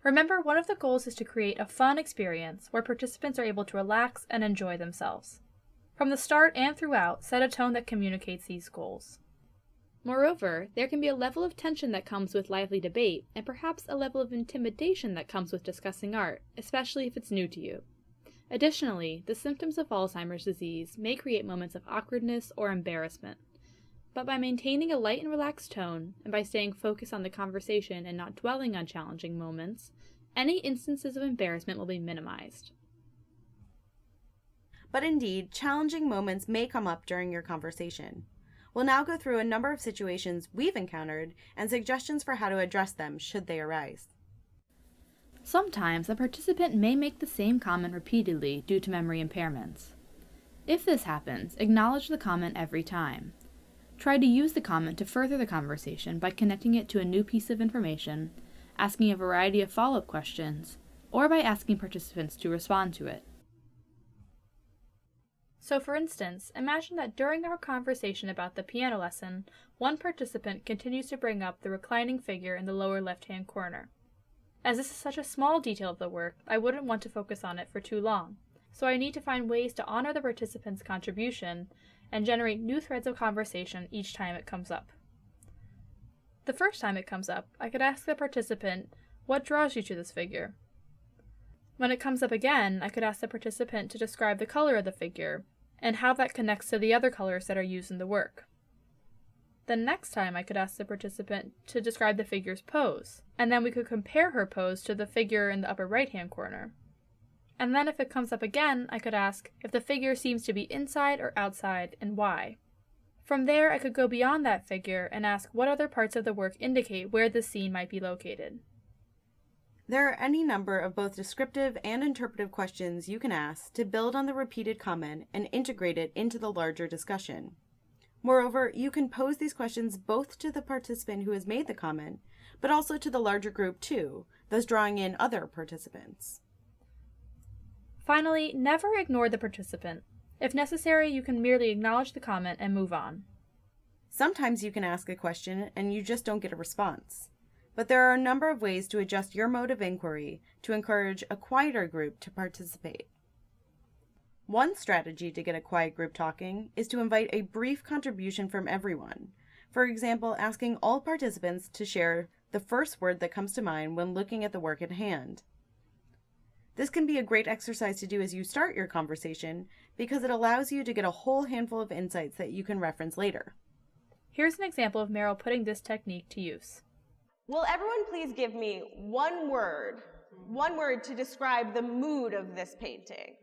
Remember, one of the goals is to create a fun experience where participants are able to relax and enjoy themselves. From the start and throughout, set a tone that communicates these goals. Moreover, there can be a level of tension that comes with lively debate, and perhaps a level of intimidation that comes with discussing art, especially if it's new to you. Additionally, the symptoms of Alzheimer's disease may create moments of awkwardness or embarrassment. But by maintaining a light and relaxed tone, and by staying focused on the conversation and not dwelling on challenging moments, any instances of embarrassment will be minimized. But indeed, challenging moments may come up during your conversation. We'll now go through a number of situations we've encountered and suggestions for how to address them should they arise. Sometimes a participant may make the same comment repeatedly due to memory impairments. If this happens, acknowledge the comment every time. Try to use the comment to further the conversation by connecting it to a new piece of information, asking a variety of follow-up questions, or by asking participants to respond to it. So for instance, imagine that during our conversation about the piano lesson, one participant continues to bring up the reclining figure in the lower left-hand corner. As this is such a small detail of the work, I wouldn't want to focus on it for too long, so I need to find ways to honor the participant's contribution and generate new threads of conversation each time it comes up. The first time it comes up, I could ask the participant, "What draws you to this figure?" When it comes up again, I could ask the participant to describe the color of the figure and how that connects to the other colors that are used in the work. The next time I could ask the participant to describe the figure's pose, and then we could compare her pose to the figure in the upper right-hand corner. And then if it comes up again, I could ask if the figure seems to be inside or outside and why. From there, I could go beyond that figure and ask what other parts of the work indicate where the scene might be located. There are any number of both descriptive and interpretive questions you can ask to build on the repeated comment and integrate it into the larger discussion. Moreover, you can pose these questions both to the participant who has made the comment, but also to the larger group too, thus drawing in other participants. Finally, never ignore the participant. If necessary, you can merely acknowledge the comment and move on. Sometimes you can ask a question and you just don't get a response. But there are a number of ways to adjust your mode of inquiry to encourage a quieter group to participate. One strategy to get a quiet group talking is to invite a brief contribution from everyone. For example, asking all participants to share the first word that comes to mind when looking at the work at hand. This can be a great exercise to do as you start your conversation because it allows you to get a whole handful of insights that you can reference later. Here's an example of Meryl putting this technique to use. Will everyone please give me one word to describe the mood of this painting?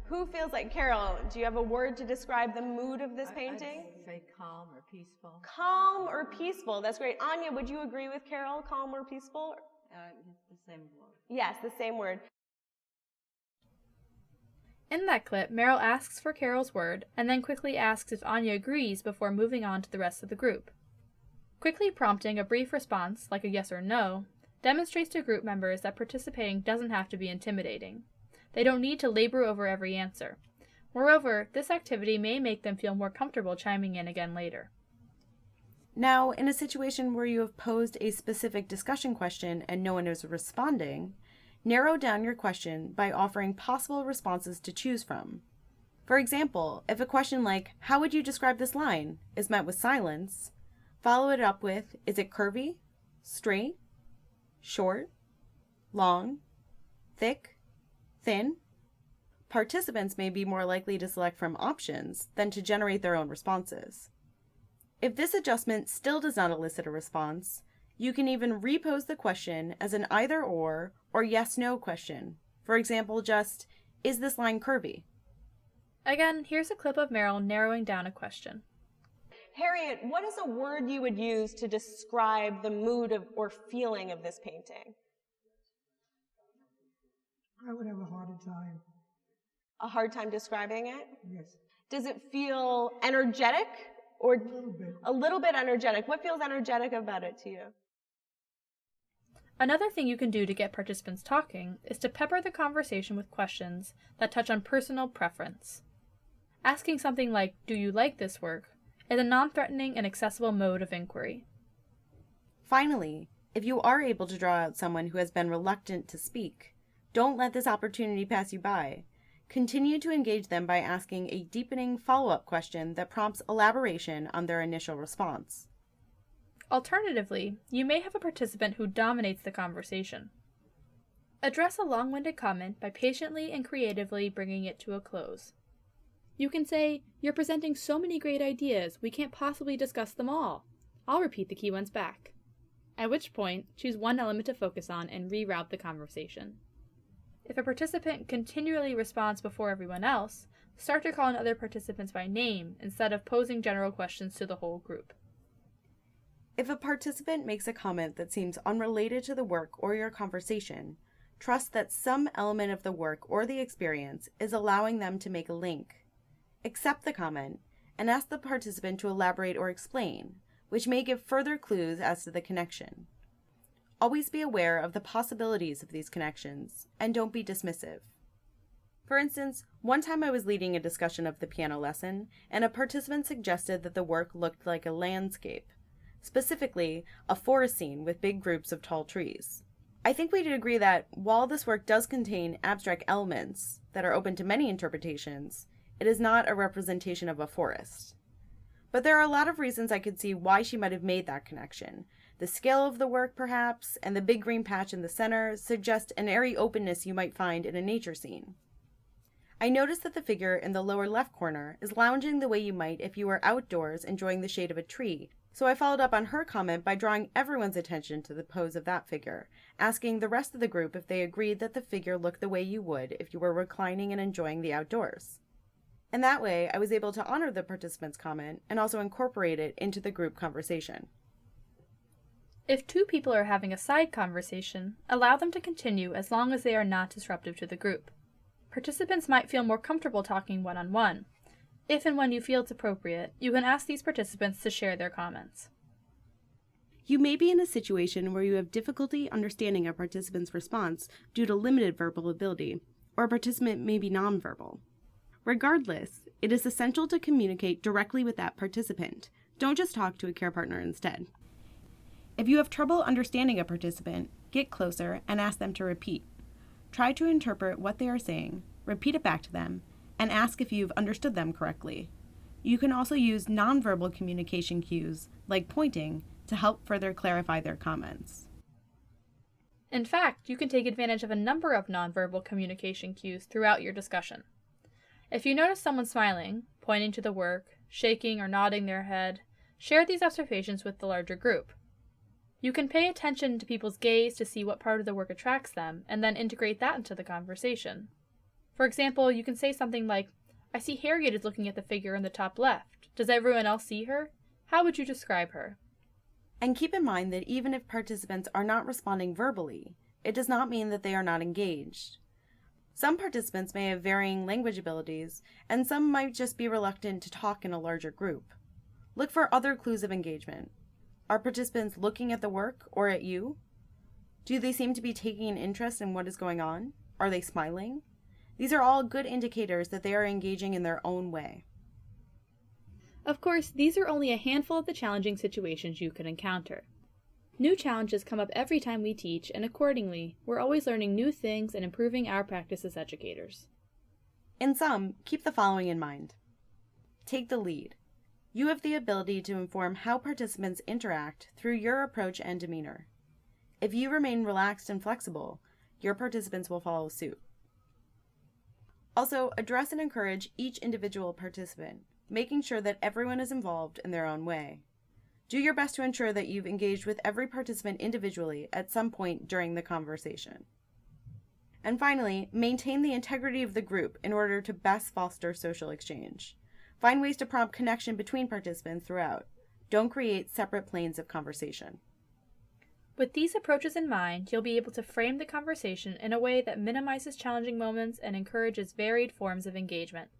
Who feels like, Carol, do you have a word to describe the mood of this painting? I'd say calm or peaceful. Calm or peaceful, that's great. Anya, would you agree with Carol, calm or peaceful? The same word. Yes, the same word. In that clip, Meryl asks for Carol's word and then quickly asks if Anya agrees before moving on to the rest of the group. Quickly prompting a brief response, like a yes or no, demonstrates to group members that participating doesn't have to be intimidating. They don't need to labor over every answer. Moreover, this activity may make them feel more comfortable chiming in again later. Now, in a situation where you have posed a specific discussion question and no one is responding, narrow down your question by offering possible responses to choose from. For example, if a question like, "How would you describe this line?" is met with silence, follow it up with, "Is it curvy, straight, short, long, thick, thin?" Participants may be more likely to select from options than to generate their own responses. If this adjustment still does not elicit a response, you can even repose the question as an either/or yes/no question. For example, just, "Is this line curvy?" Again, here's a clip of Meryl narrowing down a question. Harriet, what is a word you would use to describe the mood of or feeling of this painting? I would have a harder time. A hard time describing it? Yes. Does it feel energetic? Or a little bit. A little bit energetic. What feels energetic about it to you? Another thing you can do to get participants talking is to pepper the conversation with questions that touch on personal preference. Asking something like, "Do you like this work?" is a non-threatening and accessible mode of inquiry. Finally, if you are able to draw out someone who has been reluctant to speak, don't let this opportunity pass you by. Continue to engage them by asking a deepening follow-up question that prompts elaboration on their initial response. Alternatively, you may have a participant who dominates the conversation. Address a long-winded comment by patiently and creatively bringing it to a close. You can say, "You're presenting so many great ideas, we can't possibly discuss them all. I'll repeat the key ones back." At which point, choose one element to focus on and reroute the conversation. If a participant continually responds before everyone else, start to call on other participants by name instead of posing general questions to the whole group. If a participant makes a comment that seems unrelated to the work or your conversation, trust that some element of the work or the experience is allowing them to make a link. Accept the comment and ask the participant to elaborate or explain, which may give further clues as to the connection. Always be aware of the possibilities of these connections, and don't be dismissive. For instance, one time I was leading a discussion of the piano lesson, and a participant suggested that the work looked like a landscape, specifically a forest scene with big groups of tall trees. I think we'd agree that while this work does contain abstract elements that are open to many interpretations, it is not a representation of a forest. But there are a lot of reasons I could see why she might have made that connection. The scale of the work, perhaps, and the big green patch in the center suggest an airy openness you might find in a nature scene. I noticed that the figure in the lower left corner is lounging the way you might if you were outdoors enjoying the shade of a tree, so I followed up on her comment by drawing everyone's attention to the pose of that figure, asking the rest of the group if they agreed that the figure looked the way you would if you were reclining and enjoying the outdoors. And that way, I was able to honor the participant's comment and also incorporate it into the group conversation. If two people are having a side conversation, allow them to continue as long as they are not disruptive to the group. Participants might feel more comfortable talking one-on-one. If and when you feel it's appropriate, you can ask these participants to share their comments. You may be in a situation where you have difficulty understanding a participant's response due to limited verbal ability, or a participant may be nonverbal. Regardless, it is essential to communicate directly with that participant. Don't just talk to a care partner instead. If you have trouble understanding a participant, get closer and ask them to repeat. Try to interpret what they are saying, repeat it back to them, and ask if you've understood them correctly. You can also use nonverbal communication cues, like pointing, to help further clarify their comments. In fact, you can take advantage of a number of nonverbal communication cues throughout your discussion. If you notice someone smiling, pointing to the work, shaking or nodding their head, share these observations with the larger group. You can pay attention to people's gaze to see what part of the work attracts them, and then integrate that into the conversation. For example, you can say something like, "I see Harriet is looking at the figure in the top left. Does everyone else see her? How would you describe her?" And keep in mind that even if participants are not responding verbally, it does not mean that they are not engaged. Some participants may have varying language abilities, and some might just be reluctant to talk in a larger group. Look for other clues of engagement. Are participants looking at the work or at you? Do they seem to be taking an interest in what is going on? Are they smiling? These are all good indicators that they are engaging in their own way. Of course, these are only a handful of the challenging situations you could encounter. New challenges come up every time we teach, and accordingly, we're always learning new things and improving our practice as educators. In sum, keep the following in mind. Take the lead. You have the ability to inform how participants interact through your approach and demeanor. If you remain relaxed and flexible, your participants will follow suit. Also, address and encourage each individual participant, making sure that everyone is involved in their own way. Do your best to ensure that you've engaged with every participant individually at some point during the conversation. And finally, maintain the integrity of the group in order to best foster social exchange. Find ways to prompt connection between participants throughout. Don't create separate planes of conversation. With these approaches in mind, you'll be able to frame the conversation in a way that minimizes challenging moments and encourages varied forms of engagement.